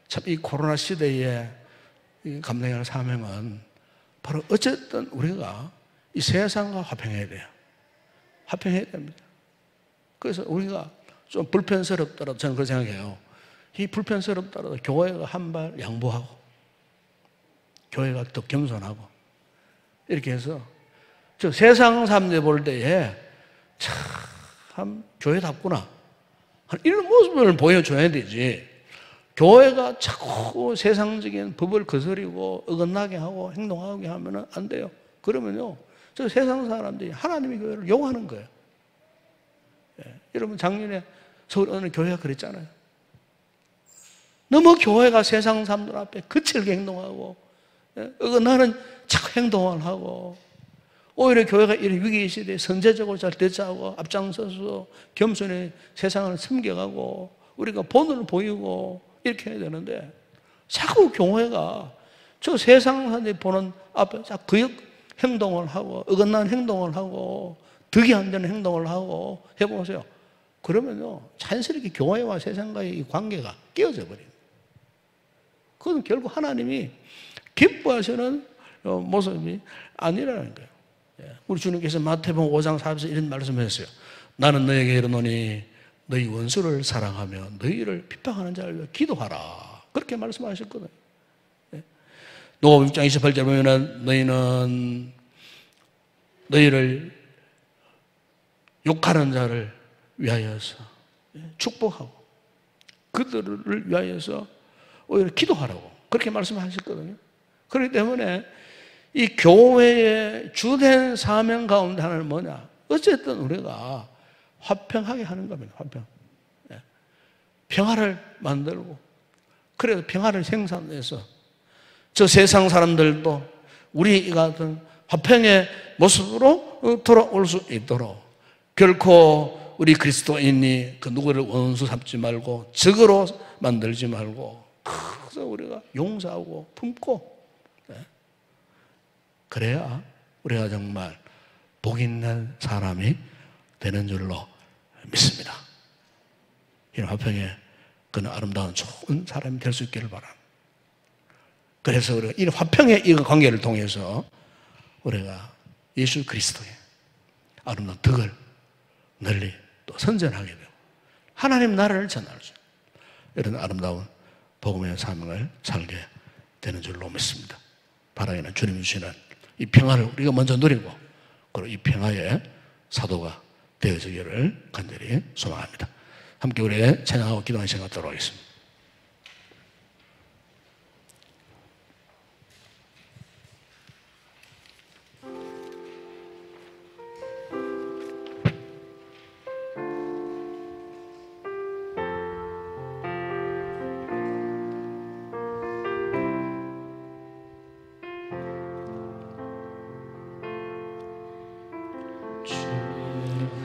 참 이 코로나 시대에 감당해야 할 사명은 바로 어쨌든 우리가 이 세상과 화평해야 돼요. 화평해야 됩니다. 그래서 우리가 좀 불편스럽더라도 저는 그렇게 생각해요. 이 불편스럽더라도 교회가 한 발 양보하고 교회가 더 겸손하고 이렇게 해서 저 세상 사람들 볼 때에 참 교회답구나 이런 모습을 보여줘야 되지. 교회가 자꾸 세상적인 법을 거스리고 어긋나게 하고 행동하게 하면 안 돼요. 그러면요 저 세상 사람들이 하나님의 교회를 욕하는 거예요. 여러분 작년에 서울 어느 교회가 그랬잖아요. 너무 교회가 세상 사람들 앞에 거칠게 행동하고 나는 자꾸 행동을 하고 오히려 교회가 이런 위기 시대에 선제적으로 잘 대처하고 앞장서서 겸손히 세상을 섬겨가고 우리가 본을 보이고 이렇게 해야 되는데 자꾸 교회가 저 세상 사람들이 보는 앞에 자꾸 거역 행동을 하고 어긋난 행동을 하고 득이 안 되는 행동을 하고 해보세요. 그러면요 자연스럽게 교회와 세상과의 이 관계가 깨어져 버립니다. 그건 결국 하나님이 기뻐하시는 모습이 아니라는 거예요. 우리 주님께서 마태복음 5장 4절에서 이런 말씀을 했어요. 나는 너에게 이르노니 너희 원수를 사랑하며 너희를 비방하는 자를 위해 기도하라. 그렇게 말씀하셨거든요. 누가복음 6장 28절 보면 너희는 너희를 욕하는 자를 위하여서 축복하고 그들을 위하여서 오히려 기도하라고 그렇게 말씀하셨거든요. 그렇기 때문에 이 교회의 주된 사명 가운데 하나는 뭐냐? 어쨌든 우리가 화평하게 하는 겁니다. 화평. 평화를 만들고 그래서 평화를 생산해서 저 세상 사람들도 우리 같은 화평의 모습으로 돌아올 수 있도록 결코 우리 그리스도인이 그 누구를 원수 삼지 말고 적으로 만들지 말고 그래서 우리가 용서하고 품고 그래야 우리가 정말 복 있는 사람이 되는 줄로 믿습니다. 이런 화평의 그는 아름다운 좋은 사람이 될 수 있기를 바랍니다. 그래서 우리가 이 화평의 이 관계를 통해서 우리가 예수 그리스도의 아름다운 덕을 널리 또 선전하게 되고 하나님 나라를 전할 수 있는 이런 아름다운 복음의 사명을 살게 되는 줄로 믿습니다. 바라기는 주님 주시는 이 평화를 우리가 먼저 누리고 그리고 이 평화의 사도가 되어지기를 간절히 소망합니다. 함께 우리 찬양하고 기도하는 시간 갖도록 하겠습니다.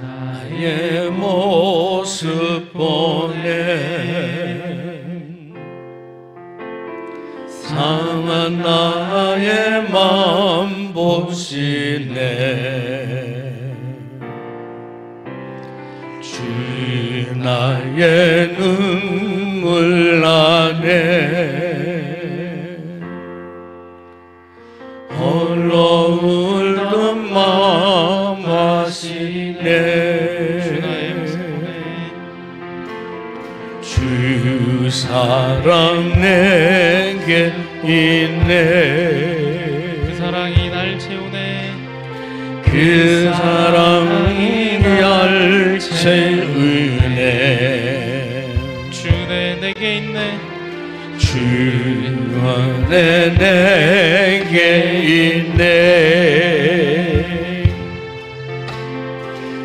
나의 모습 보내 상한 나의 마음 보시네 주 나의 눈물 안에 홀로 울던 마음 아시네 주 사랑 내게 있네 그 사랑이 날 채우네 그 사랑이 날 채우네 주네 내게 있네 주 안에 내게 있네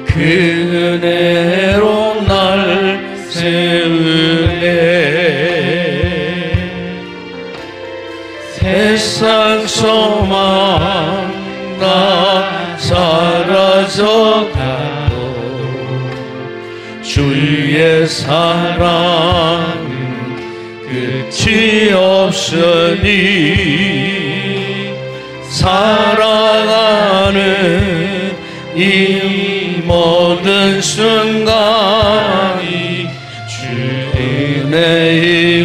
그 은혜로 날 세우네 세상 소망 다 사라져가도 주의 사랑 끝이 없으니 살아가는 이 모든 순간이 주의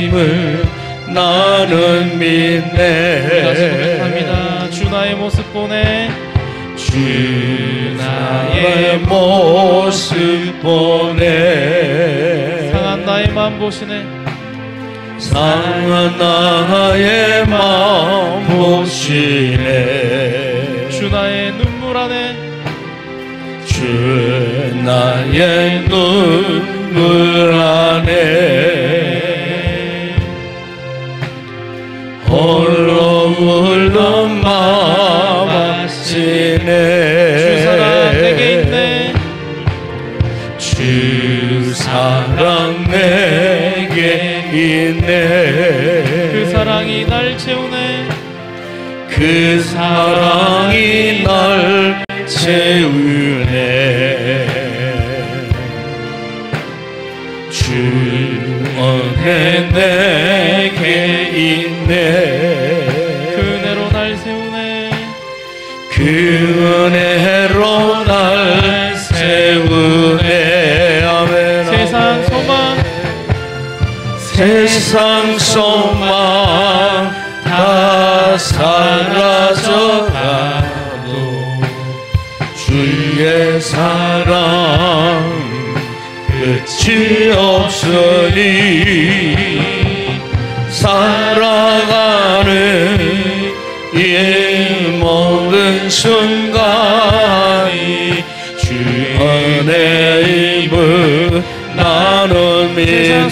힘을 나는 믿네 다시 고백합니다. 주 나의 모습 보내 주 나의 모습 보내 상한 나의 마음 보시네 상한 나의 마음 보시네 주 나의 눈물 안에 주 나의 눈물 안에 홀로 울던 마음 아시네 주 사랑 내게 있네 주 사랑 내게 있네. 그 사랑이 날 채우네. 그 사랑이 날 채우네. 주 은혜 내게 있네. 그 은혜로 날 세우네. 그 은혜로 날 세우네. 아멘. 세상 소망, 세상 소망 다 사라져가도 주의 사랑 끝이 없으니 살아가는 이 모든 순간이 주 은혜임을 나는 믿네.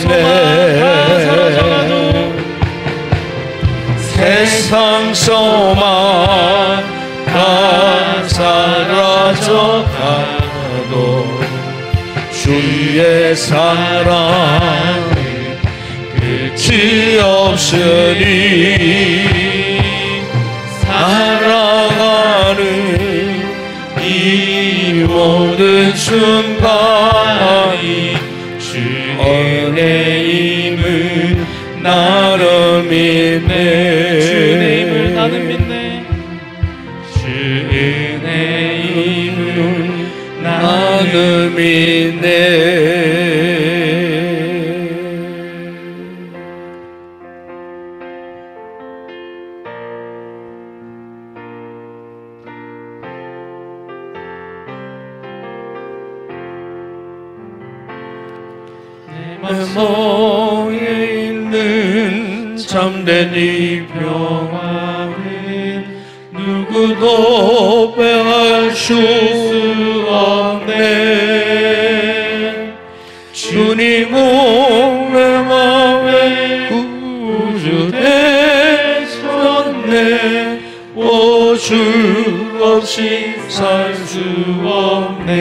세상 소망 다 사라져가도 주의 사랑 끝이 없으니 살아가는 이 모든 순간이 주 은혜임을 나는 믿네. 주 은혜임을 나는 믿네. 주 은혜임을 나는 믿네. 내 몸에 있는 참된 이 평안은 누구도 빼앗을 수 없네. 주님은 내 맘에 구주 되셨네. 오주 없이 살 수 없네.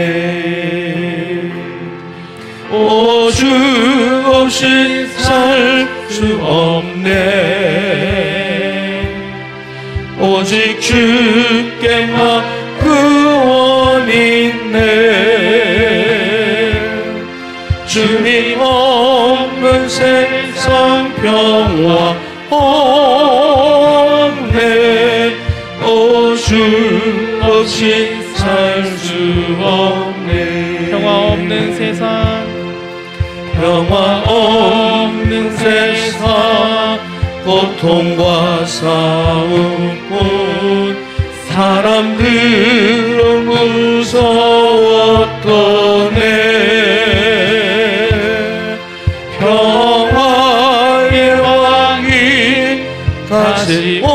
오주 없이 살 수 없네. 오직 주께만 구원 있네. 주님 없는 세상 평화 없네. 오주 없이 살 수 없네. 평화 없는 세상, 평화 없는 세상, 고통과 싸움뿐 사람들은 무서웠더네. 평화의 왕이 다시 올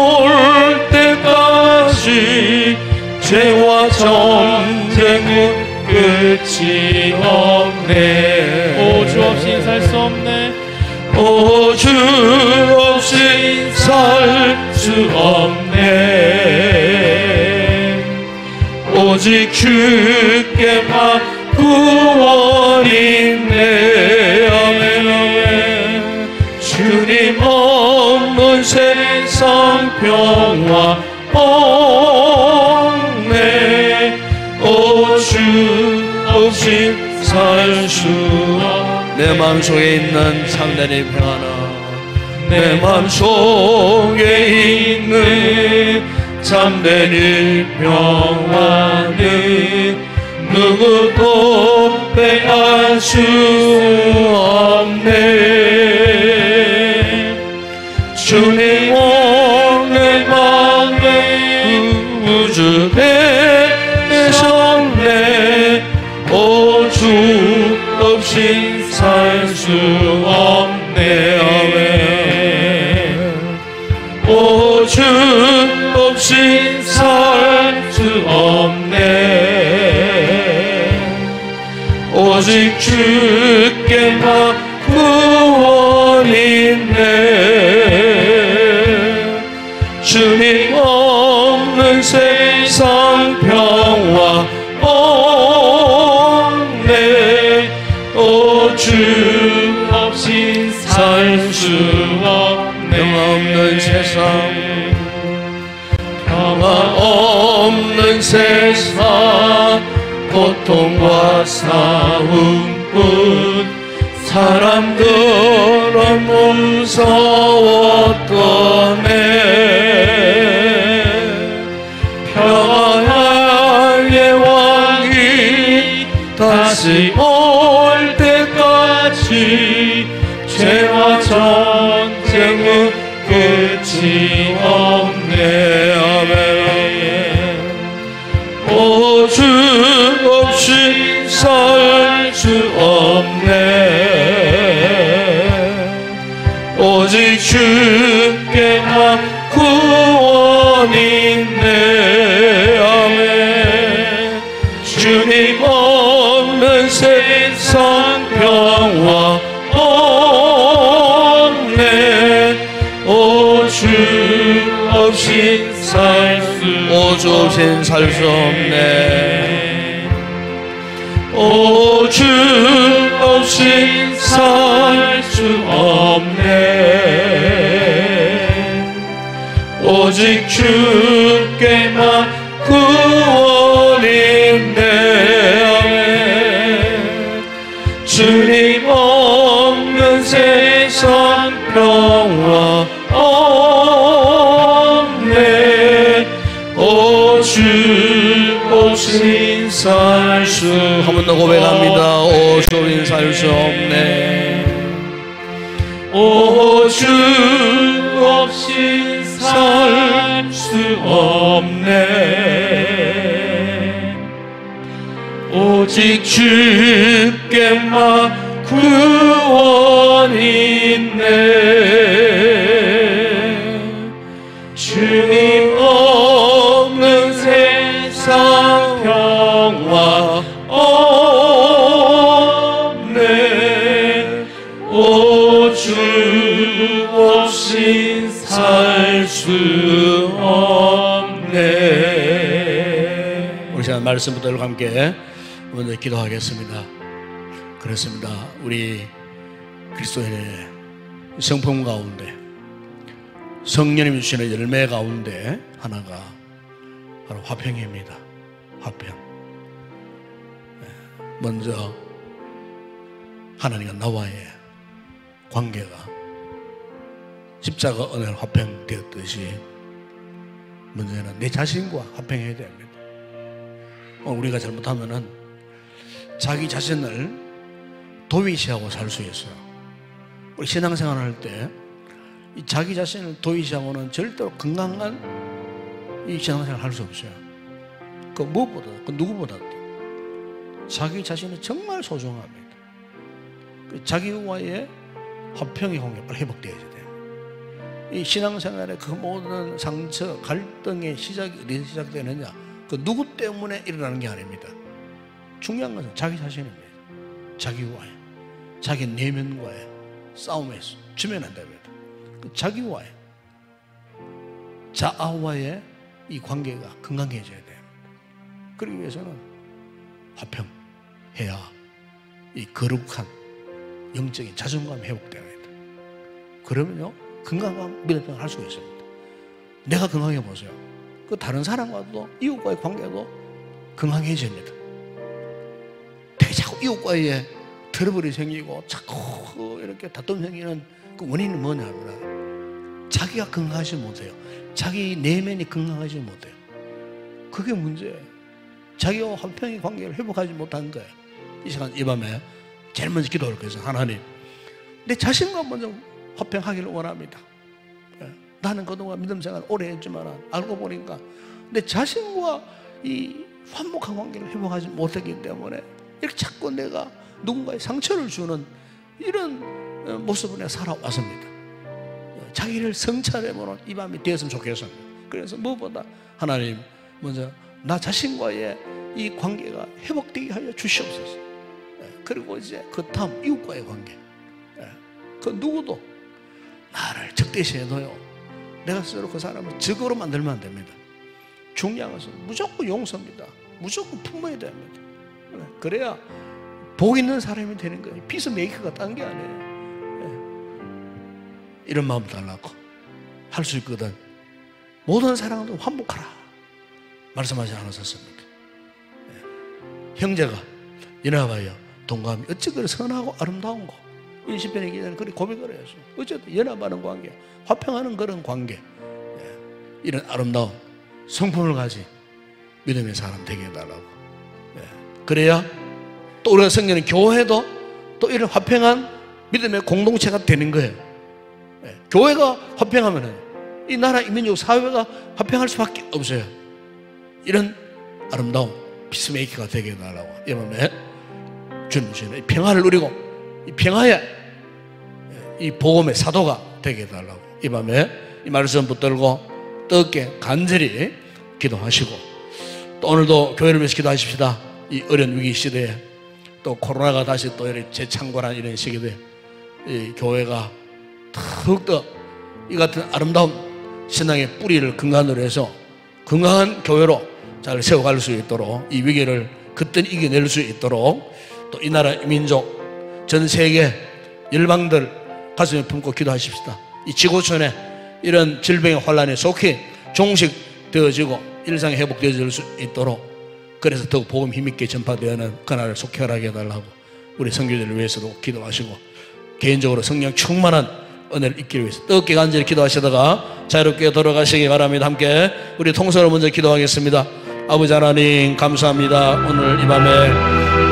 때까지 죄와 전쟁은 끝이 없네. 오주 없이 살 수 없네. 오주 없이 살 수 없네. 오직 주께만 구원 있네. 아멘 아멘. 주님 없는 세상 평화 없네. 오주 없이 살 수 없네. 내 마음속에 있는 참된 평안아, 내 마음속에 있는 참된 평안은 누구도 빼앗을 수 없네. 주님 오늘 맘에 구주 되셨네. 오주 없이 살 수 없네. 오주 없이 살 수 없네. 오직 주께만 구원 있네. 주님 없는 세상 평화 없네. 오주 주 없이 살 수 없네. 평화 없는 세상, 평화 없는 세상, 고통과 싸움뿐. 사람들은 무서웠더네. 평화의 왕이 다시 올 때까지 죄와 전쟁은 끝이 없네. 아멘. 오, 주 없이 살 수 없네. 오직 주께만 구원 있네. 아멘. 주님 없는 세상 평화 없네. 오, 주 없이 살 수 없네. 오, 주 없이 살 수 없네. 오직 주께만 구원 있네. 아멘. 주님 없는 세상 평화 없네. 오, 주 없이 살 수. 한 번 더 고백합니다. 오, 주 없이 살 수 없네. 오, 주 없이 살 수 없네. 오직 주께만 구원 있네. 주님 없는 세상 평화 없네. 오, 주 없이 살 수 없네. 우리 시간 말씀부터 함께 먼저 기도하겠습니다. 그렇습니다. 우리 그리스도인의 성품 가운데 성령님이 주시는 열매 가운데 하나가 바로 화평입니다. 화평. 먼저 하나님과 나와의 관계가 십자가 은혜로 화평되었듯이 먼저는 내 자신과 화평해야 됩니다. 우리가 잘못하면은 자기 자신을 도외시하고 살 수 있어요. 우리 신앙생활 할 때 이 자기 자신을 도외시하고는 절대로 건강한 이 신앙생활 할 수 없어요. 그 무엇보다, 그 누구보다도 자기 자신이 정말 소중합니다. 그 자기와의 화평의 관계가 빨리 회복되어야 돼요. 이 신앙생활의 그 모든 상처, 갈등의 시작이 어디서 시작되느냐? 그 누구 때문에 일어나는 게 아닙니다. 중요한 것은 자기 자신입니다. 자기와의, 자기 내면과의 싸움에서 지면 안 됩니다. 그 자기와의, 자아와의 이 관계가 건강해져야 됩니다. 그러기 위해서는 화평해야 이 거룩한 영적인 자존감이 회복됩니다. 그러면요, 건강한 미래병을 할 수가 있습니다. 내가 건강해 보세요. 그 다른 사람과도 이웃과의 관계도 건강해집니다. 되게 자꾸 이웃과의 트러블이 생기고 자꾸 이렇게 다툼 생기는 그 원인은 뭐냐면 자기가 건강하지 못해요. 자기 내면이 건강하지 못해요. 그게 문제예요. 자기와 화평의 관계를 회복하지 못한 거예요. 이 시간, 이 밤에 제일 먼저 기도할 거예요. 하나님, 내 자신과 먼저 화평하기를 원합니다. 나는 그동안 믿음 생활 오래 했지만 알고 보니까 내 자신과 이 화목한 관계를 회복하지 못했기 때문에 이렇게 자꾸 내가 누군가의 상처를 주는 이런 모습을 내가 살아왔습니다. 자기를 성찰해보는 이 밤이 되었으면 좋겠습니다. 그래서 무엇보다 하나님, 먼저 나 자신과의 이 관계가 회복되게 하여 주시옵소서. 그리고 이제 그 다음 이웃과의 관계, 그 누구도 나를 적대시해도요, 내가 스스로 그 사람을 적으로 만들면 안 됩니다. 중요한 것은 무조건 용서입니다. 무조건 품어야 됩니다. 그래야 복 있는 사람이 되는 거예요. 피스메이커가 딴 게 아니에요. 이런 마음 달라고 할 수 있거든. 모든 사랑도 환복하라 말씀하지 않으셨습니까? 형제가 연합하여 동감이 어찌 그리 선하고 아름다운 거. 이 시편의 기자는 그렇게 고백을 해요. 어쨌든 연합하는 관계, 화평하는 그런 관계, 이런 아름다운 성품을 가진 믿음의 사람 되게 해달라고. 그래야 또 우리가 생기는 교회도 또 이런 화평한 믿음의 공동체가 되는 거예요. 교회가 화평하면 이 나라 이민족 사회가 화평할 수밖에 없어요. 이런 아름다운 피스메이커가 되게 해달라고. 이 마음에 주님 주시는 평화를 누리고 이 평화에 이 복음의 사도가 되게 해달라고. 이 밤에 이 말씀 붙들고 뜨겁게 간절히 기도하시고, 또 오늘도 교회를 위해서 기도하십시다. 이 어려운 위기 시대에 또 코로나가 다시 또 이렇게 재창궐한 이런 시기에 이 교회가 더욱더 이 같은 아름다운 신앙의 뿌리를 근간으로 해서 건강한 교회로 잘 세워갈 수 있도록, 이 위기를 그때는 이겨낼 수 있도록, 또 이 나라 민족 전 세계 열방들 가슴에 품고 기도하십시다. 이 지구촌에 이런 질병의 환란이 속히 종식되어지고 일상이 회복되어질 수 있도록, 그래서 더욱 복음 힘있게 전파되어는 그날을 속히 허락해 해달라고 우리 선교들을 위해서도 기도하시고, 개인적으로 성령 충만한 은혜를 잊기 위해서 뜨겁게 간절히 기도하시다가 자유롭게 돌아가시기 바랍니다. 함께 우리 통성으로 먼저 기도하겠습니다. 아버지 하나님 감사합니다. 오늘 이 밤에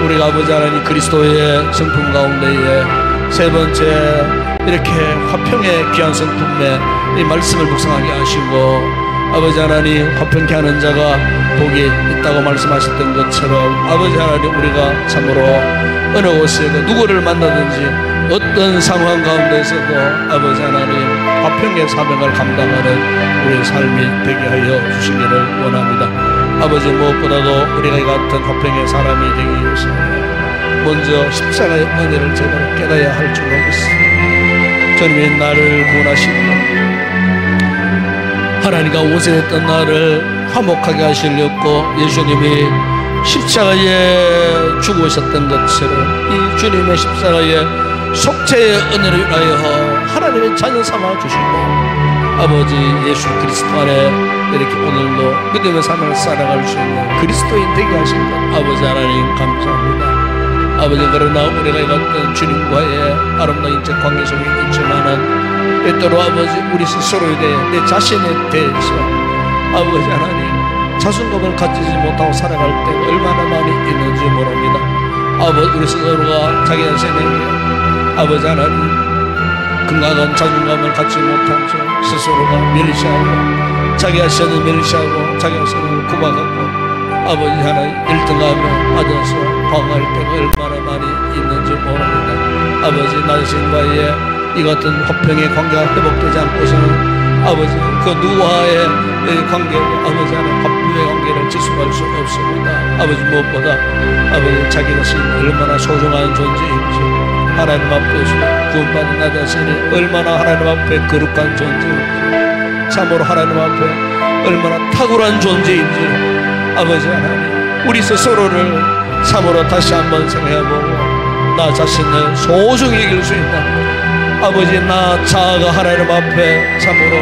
우리가 아버지 하나님 그리스도의 성품 가운데에 세 번째 이렇게 화평의 귀한 성품에 이 말씀을 묵상하게 하시고, 아버지 하나님 화평케 하는 자가 복이 있다고 말씀하셨던 것처럼 아버지 하나님 우리가 참으로 어느 곳에서 누구를 만나든지 어떤 상황 가운데서도 아버지 하나님 화평의 사명을 감당하는 우리의 삶이 되게 하여 주시기를 원합니다. 아버지 무엇보다도 우리가 이 같은 화평의 사람이 되기 위해서 먼저 십자가의 은혜를 제대로 깨달아야 할 줄로 믿습니다. 주님이 나를 구원하시고 하나님과 원수했던 나를 화목하게 하시려고 예수님이 십자가에 죽으셨던 것처럼 이 주님의 십자가의 속죄의 은혜를 위하여 하나님의 자녀 삼아 주시고, 아버지 예수 그리스도 안에 이렇게 오늘도 믿음의 삶을 살아갈 수 있는 그리스도인 되게 하신 것 아버지 하나님 감사합니다. 아버지 그러나 우리가 이 같은 주님과의 아름다운 인적 관계 속에 있지만은 때때로 아버지 우리 스스로에 대해 내 자신에 대해서 아버지 하나님 자존감을 가지지 못하고 살아갈 때가 얼마나 많이 있는지 모릅니다. 아버지 우리 스스로가 자기 자신에게 아버지 하나님 건강한 자존감을 갖지 못한 저 스스로가 멸시하고 자기 자신을 멸시하고 자기 자신을 구박하고 아버지 하나님 1등하며 맞아서 방황할 때가 얼마나 많이 있는지 모릅니다. 아버지 나 자신과의 이 같은 화평의 관계가 회복되지 않고서는 아버지 그 누구와의 관계로 아버지 하나님 화평의 관계를 지속할 수 없습니다. 아버지 무엇보다 아버지 자기 자신이 얼마나 소중한 존재인지, 하나님 앞에서 구원받은 나 자신이 얼마나 하나님 앞에 거룩한 존재인지, 참으로 하나님 앞에 얼마나 탁월한 존재인지 아버지 하나님 우리 스스로를 참으로 다시 한번 생각해보고 나 자신을 소중히 여길 수 있는 아버지 나 자아가 하나님 앞에 참으로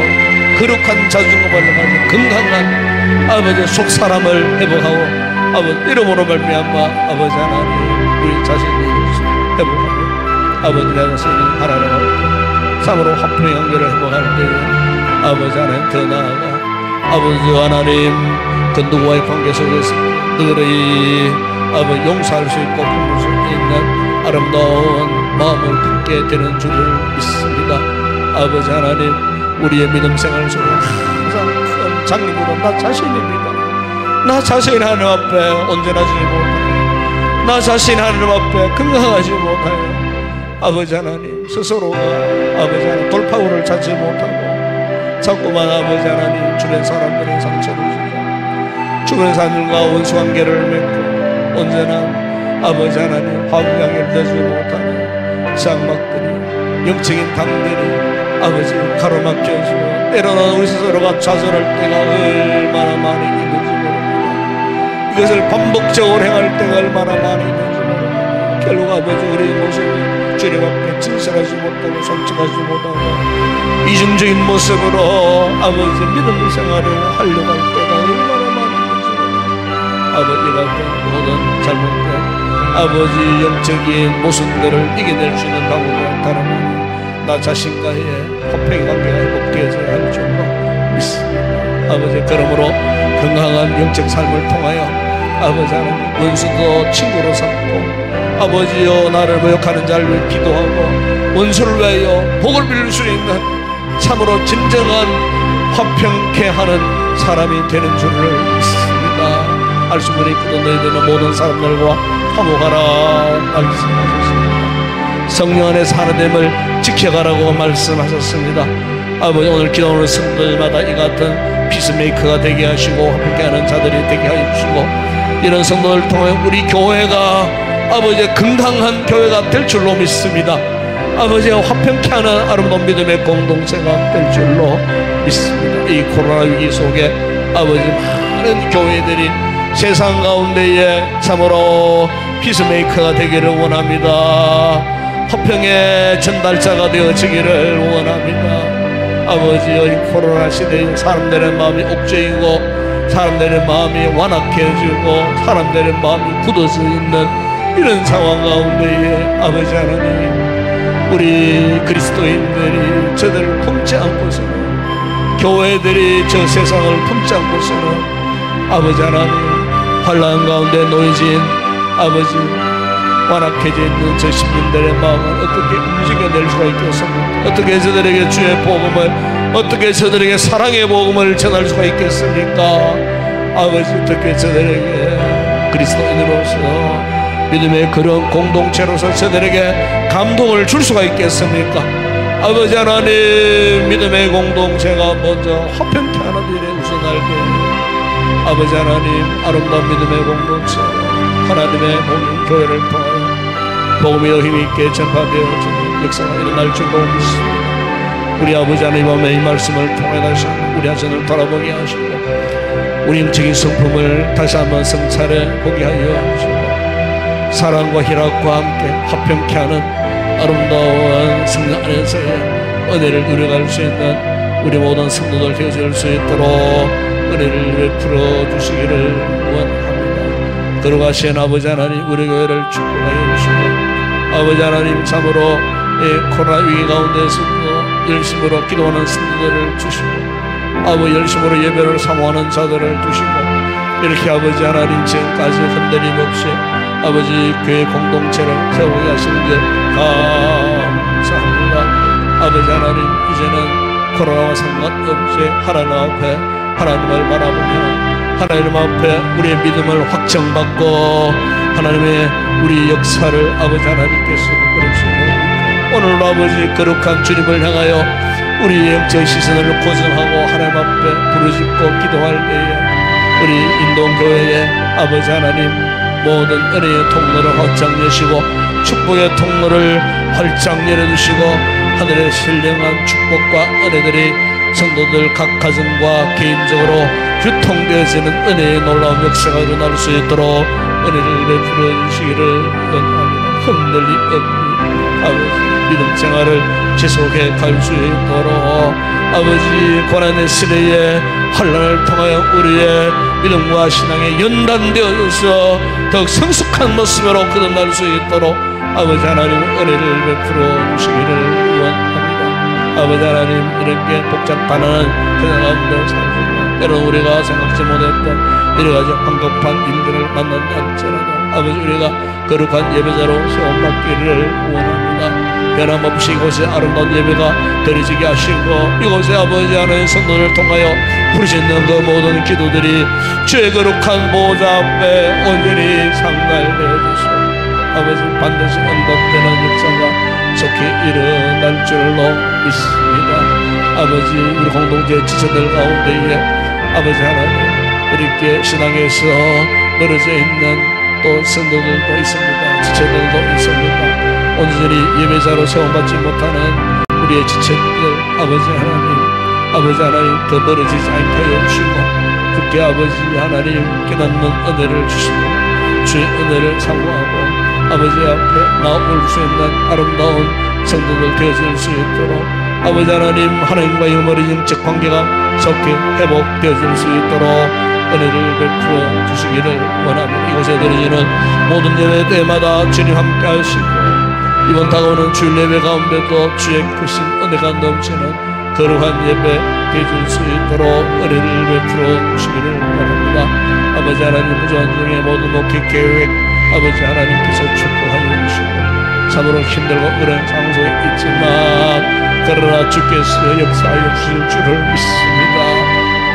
거룩한 자존감을 가진 건강한 아버지 속사람을 회복하고 아버지 이름으로 말미암아 아버지 하나님 우리 자신이 회복하고 아버지 나 자신이 하나님 앞에 참으로 화평의 관계를 회복할 때 아버지 하나님 더 나아가 아버지 하나님 그 누구와의 관계 속에서 너희 아버지 용서할 수 있고 품을 수 있는 아름다운 마음을 품게 되는 줄을 믿습니다. 아버지 하나님 우리의 믿음 생활 속에 항상 큰 장님으로 나 자신입니다. 나 자신 하나님 앞에 온전하지 못하여 나 자신 하나님 앞에 건강하지 못하여 아버지 하나님 스스로가 아버지 하나님 돌파구를 찾지 못하고 자꾸만 아버지 하나님 주변 사람들의 상처를 주고 주변 사람들과 원수관계를 맺고 언제나 아버지 하나님 화평하게 되지 못하는 장막들이 영적인 당들이 아버지 가로막혀서 때로는 우리 스스로가 좌절할 때가 얼마나 많이 있는지 모릅니다. 이것을 반복적으로 행할 때가 얼마나 많이 있는지 모릅니다. 결국 아버지 우리의 모습이 주님 앞에 진실하지 못하고 솔직하지 못하고 이중적인 모습으로 아버지 믿음 생활을 하려고 할 때가 얼마나 많은지 아버지 같은 모든 잘못된 아버지 영적인 모순들을 이겨낼 수 있는 방법은 다름 아니 나 자신과의 화평의 관계가 회복되어져야 할 줄로 믿습니다. 아버지 그러므로 건강한 영적 삶을 통하여 아버지 하나님 원수도 친구로 삼고 아버지여 나를 모욕하는 자를 위해 기도하고 원수를 위하여 복을 빌릴 수 있는 참으로 진정한 화평케 하는 사람이 되는 줄을 믿습니다. 말씀을 읽고도 너희들은 모든 사람들과 화목하라 말씀하셨습니다. 성령 안에서 하나님을 지켜가라고 말씀하셨습니다. 아버지 오늘 기도하는 성도들마다 이 같은 피스메이커가 되게 하시고 화평케 하는 자들이 되게 하여 주시고 이런 성도를 통해 우리 교회가 아버지의 건강한 교회가 될 줄로 믿습니다. 아버지가 화평케 하는 아름다운 믿음의 공동체가 될 줄로 믿습니다. 이 코로나 위기 속에 아버지 많은 교회들이 세상 가운데에 참으로 피스메이커가 되기를 원합니다. 화평의 전달자가 되어지기를 원합니다. 아버지여 이 코로나 시대에 사람들의 마음이 옥죄이고 사람들의 마음이 완악해지고 사람들의 마음이 굳어져 있는 이런 상황 가운데에 아버지 하나님 우리 그리스도인들이 저들을 품지 않고서는 교회들이 저 세상을 품지 않고서는 아버지 하나님 환난 가운데 놓여진 아버지 완악해져 있는 저 시민들의 마음을 어떻게 움직여낼 수가 있겠습니까? 어떻게 저들에게 주의 복음을 어떻게 저들에게 사랑의 복음을 전할 수가 있겠습니까? 아버지 어떻게 저들에게 그리스도인으로서 믿음의 그런 공동체로서 저들에게 감동을 줄 수가 있겠습니까? 아버지 하나님 믿음의 공동체가 먼저 화평케 하는 일에 우선할 때 아버지 하나님 아름다운 믿음의 공동체 하나님의 모든 교회를 통하여 복음이 더 힘있게 전파되어지는 역사가 일어날 줄로 믿습니다. 우리 아버지 하나님 밤에 이 말씀을 통해 다시 우리 자신을 돌아보게 하시고 우리 영적인 성품을 다시 한번 성찰해 보게 하여 주시고 사랑과 희락과 함께 화평케 하는 아름다운 성령 안에서의 은혜를 누려갈 수 있는 우리 모든 성도들 되어질 수 있도록 은혜를 베풀어 주시기를 원합니다. 걸어가신 아버지 하나님 우리 교회를 축복하여 주시고 아버지 하나님 참으로 코로나 위기 가운데서도 열심으로 기도하는 성도들을 주시고 아버지 열심으로 예배를 사모하는 자들을 두시고 이렇게 아버지 하나님 지금까지 흔들림 없이 아버지 교회 공동체를 세우게 하시는 데 감사합니다. 아버지 하나님 이제는 코로나와 상관없이 하나님 앞에 하나님을 바라보며 하나님 앞에 우리의 믿음을 확정받고 하나님의 우리 역사를 아버지 하나님께서 그러시고 오늘 아버지 거룩한 주님을 향하여 우리의 영적 시선을 고정하고 하나님 앞에 부르짖고 기도할 때에 우리 인동교회의 아버지 하나님 모든 은혜의 통로를 활짝 여시고 축복의 통로를 활짝 열어주시고 하늘의 신령한 축복과 은혜들이 성도들 각 가정과 개인적으로 유통되어지는 은혜의 놀라운 역사가 일어날 수 있도록 은혜를 베풀어 주시기를 원합니다. 흔들림 없는 아버지 믿음 생활을 지속해 갈 수 있도록 아버지 고난의 시대에 환난을 통하여 우리의 믿음과 신앙에 연단되어서 더욱 성숙한 모습으로 거듭날 수 있도록 아버지 하나님 은혜를 베풀어 주시기를 원합니다. 아버지 하나님 이렇게 복잡한 세상 가운데 살고 때로는 우리가 생각지 못했던 여러가지 황급한 일들을 만난다 할지라도 아버지 우리가 거룩한 예배자로 세움받기를 원합니다. 변함없이 이곳에 아름다운 예배가 드려지게 하시고 이곳에 아버지 하나님 성도를 통하여 부르짖는 그 모든 기도들이 주의 거룩한 보좌 앞에 온전히 상달되어 주시고 아버지 반드시 응답되는 역사가 속히 일어날 줄로 믿습니다. 아버지 우리 공동체 지체들 가운데에 아버지 하나님 이렇게 신앙에서 멀어져 있는 또 성도들도 있습니다. 지체들도 있습니다. 온전히 예배자로 세움받지 못하는 우리의 지체들 아버지 하나님 더 멀어지지 않게 하여 주시고 그렇게 아버지 하나님 깨닫는 은혜를 주시고 주의 은혜를 사모하고 아버지 앞에 나올 수 있는 아름다운 성도들 되어질 수 있도록 아버지 하나님 하나님과의 어머니 영적 관계가 속히 회복되어질 수 있도록 은혜를 베풀어 주시기를 원합니다. 이곳에 드려지는 모든 예배 때마다 주님 함께 하시고 이번 다가오는 주일 예배 가운데도 주의 크신 은혜가 넘치는 거룩한 예배 되어줄 수 있도록 은혜를 베풀어 주시기를 원합니다. 아버지 하나님 무조건 중에 모든 목회 계획 아버지 하나님께서 축복하여 주시고 참으로 힘들고 어려운 상황에 있지만 그러나 주께서 역사하여 주실 줄을 믿습니다.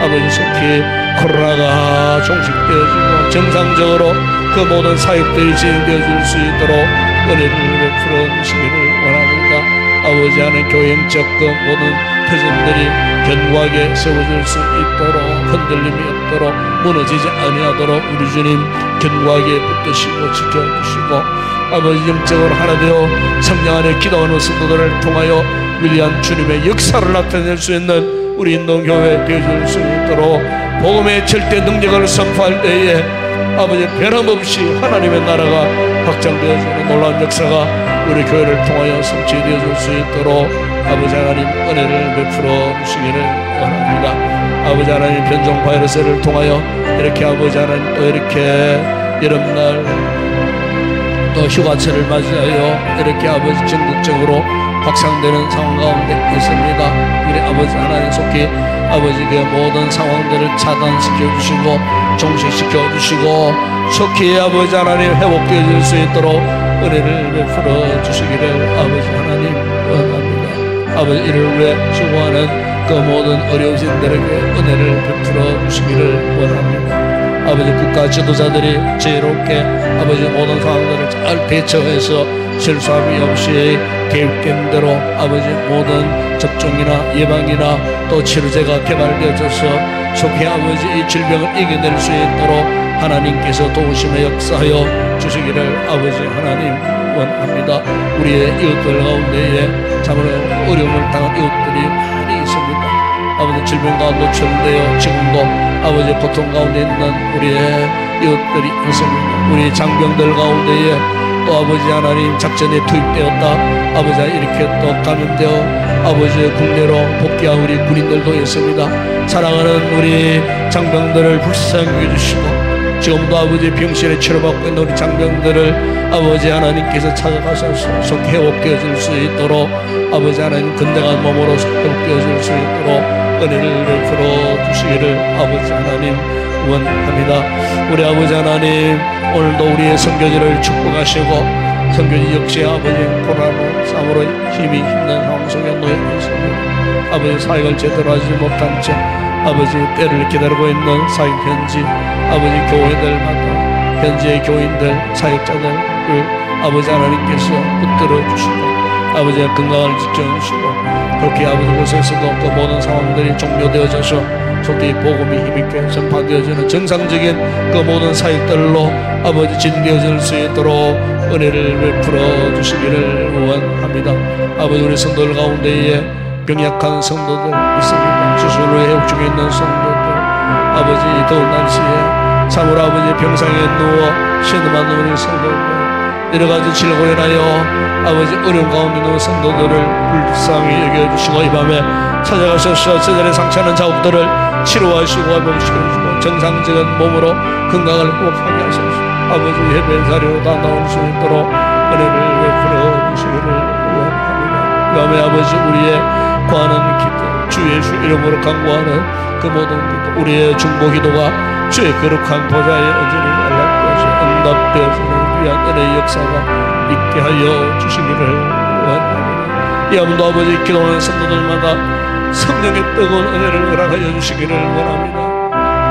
아버지 속히 코로나가 종식되어지고 정상적으로 그 모든 사역들이 진행되어질 수 있도록 은혜를 베풀어 주시기를 원합니다. 아버지 하나님 교회 영적 그 모든 표준들이 견고하게 세워질 수 있도록 흔들림이 없도록 무너지지 아니하도록 우리 주님 견고하게 붙드시고 지켜주시고 아버지 영적으로 하나 되어 성령 안에 기도하는 성도들을 통하여 위대한 주님의 역사를 나타낼 수 있는 우리 인동교회 되어줄 수 있도록 복음의 절대 능력을 선포할 때에 아버지 변함없이 하나님의 나라가 확장되어지는 놀라운 역사가 우리 교회를 통하여 성취되어질 수 있도록 아버지 하나님 은혜를 베풀어 주시기를 원합니다. 아버지 하나님 변종 바이러스를 통하여 이렇게 아버지 하나님 또 이렇게 여름날 또 휴가철을 맞이하여 이렇게 아버지 전국적으로 확산되는 상황 가운데 있습니다. 우리 아버지 하나님 속히 아버지 그 모든 상황들을 차단시켜 주시고 종식시켜 주시고 속히 아버지 하나님 회복되어질 수 있도록 은혜를 베풀어 주시기를 아버지 하나님 원합니다. 아버지 이를 위해 수고하는 그 모든 어려우신들에게 은혜를 베풀어 주시기를 원합니다. 아버지 국가 지도자들이 지혜롭게 아버지 모든 상황들을 잘 대처해서 실수함이 없이 계획된 대로 아버지 모든 접종이나 예방이나 또 치료제가 개발되어져서 속히 아버지 이 질병을 이겨낼 수 있도록 하나님께서 도우심의 역사하여 주시기를 아버지 하나님 원합니다. 우리의 이웃들 가운데에 참으로 어려움을 당한 이웃들이 많이 있습니다. 아버지 질병과 노출되어 지금도 아버지 고통 가운데 있는 우리의 이웃들이 있습니다. 우리 장병들 가운데에 또 아버지 하나님 작전에 투입되었다 아버지 이렇게 또 감염되어 아버지 국내로 복귀한 우리 군인들도 있습니다. 사랑하는 우리 장병들을 불쌍히 여주시고 지금도 아버지 병실에 치료받고 있는 우리 장병들을 아버지 하나님께서 찾아가셔서 속히 회복되어질 수 있도록 아버지 하나님 건강한 몸으로 회복되어질 수 있도록 은혜를 베풀어 주시기를 아버지 하나님 원합니다. 우리 아버지 하나님 오늘도 우리의 선교지를 축복하시고 선교지 역시 아버지 코로나로 싸움으로 힘이 힘든 상황 속에 놓여 있습니다. 아버지 사역을 제대로 하지 못한 채 아버지 때를 기다리고 있는 사역 현지 아버지 교회들마다 현지의 교인들 사역자들을 아버지 하나님께서 붙들어 주시고 아버지의 건강을 지켜주시고 그렇게 아버지 곳에서도 그 모든 상황들이 종료되어져서 속히 복음이 힘있게 전파되어지는 정상적인 그 모든 사역들로 아버지 진행되어질 수 있도록 은혜를 베풀어 주시기를 원합니다. 아버지 우리 성도들 가운데에 병약한 성도들 있습니다. 수술로 회복 중에 있는 성도들 아버지 이 더운 날씨에 참으로 아버지 병상에 누워 신음하는 우리 성도들 여러가지 질고에 인하여 아버지 어려운 가운데 있는 성도들을 불쌍히 여겨주시고 이 밤에 찾아가셔서 저들의 상처하는 자국들을 치료하시고 회복시켜주시고 정상적인 몸으로 건강을 회복하게 하소서. 아버지 예배 자리로 다 나올 수 있도록 은혜를 베풀어 주시기를 원합니다. 이 밤에 아버지 우리의 구하는 기도 주 예수 이름으로 간구하는 그 모든 기도 우리의 중보 기도가 주의 거룩한 보좌에 언제나 연락되어서 응답되어지는 위한 은혜의 역사가 있게 하여 주시기를 원합니다. 이 아무도 아버지 기도하는 성도들마다 성령의 뜨거운 은혜를 허락하여 주시기를 원합니다.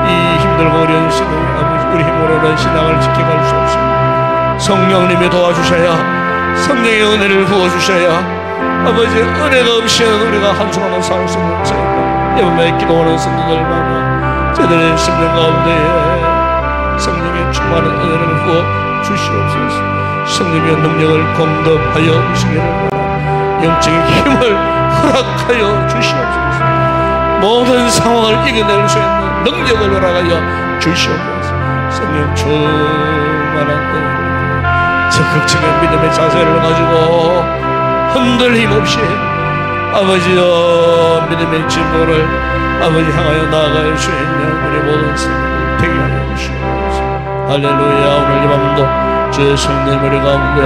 이 힘들고 어려운 시대 아버지 우리 힘으로는 신앙을 지켜갈 수 없습니다. 성령님이 도와주셔야 성령의 은혜를 부어주셔야 아버지 은혜가 없이는 우리가 한순간도 살 수 없는 자입니다. 이 밤에 기도하는 성도들마다 저들의 심령 가운데에 성령의 충만한 은혜를 부어 주시옵소서. 성령의 능력을 공급하여 주시기를 원합니다. 영적인 힘을 허락하여 주시옵소서. 모든 상황을 이겨낼 수 있는 능력을 허락하여 주시옵소서. 성령 충만한 은혜를 적극적인 믿음의 자세를 가지고 흔들림 없이 아버지여 믿음의 진보를 아버지 향하여 나아갈 수 있는 우리 모든 성도들 되게 하여 주시옵소서. 할렐루야. 오늘 이 밤도 주의 성령 우리 가운데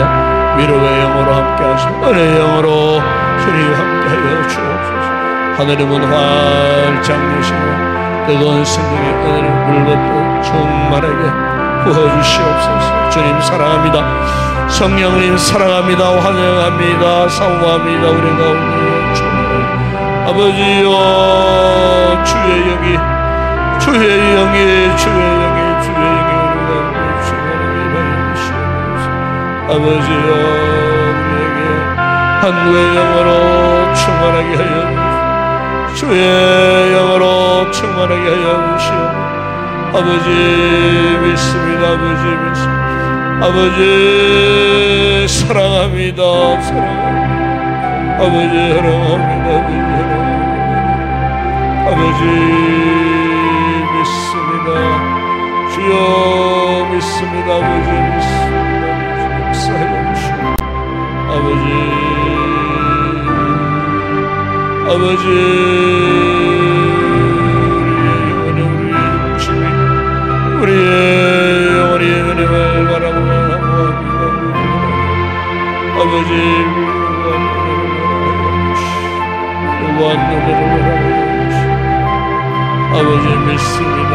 위로의 영으로 함께 하시고 은혜의 영으로 주님 함께 하여 주옵소서. 하늘의 문 활짝 여시고 뜨거운 성령의 은혜를 물벗고 충만하게 부어주시옵소서. 주님 사랑합니다. 성령님 사랑합니다. 환영합니다. 사모합니다. 우리 가운데 아버지여 주의 영이 우리 가운데 충만하게 임하시옵소서. 아버지여 우리에게 한국의 영으로 충만하게 하여 주의 영으로 충만하게 하여 주시옵소서. 아버지 믿습니다. 아버지 사랑합니다. 아버지 사랑합니다. 아버지 믿습니다. 주여 믿습니다. 아버지 믿습니다. 역사해 주시오. 아버지 우리의 영원히 은혜를 바라보며 나무합니다. 아버지 무한 은혜를 바라보며 아버지 믿습니다.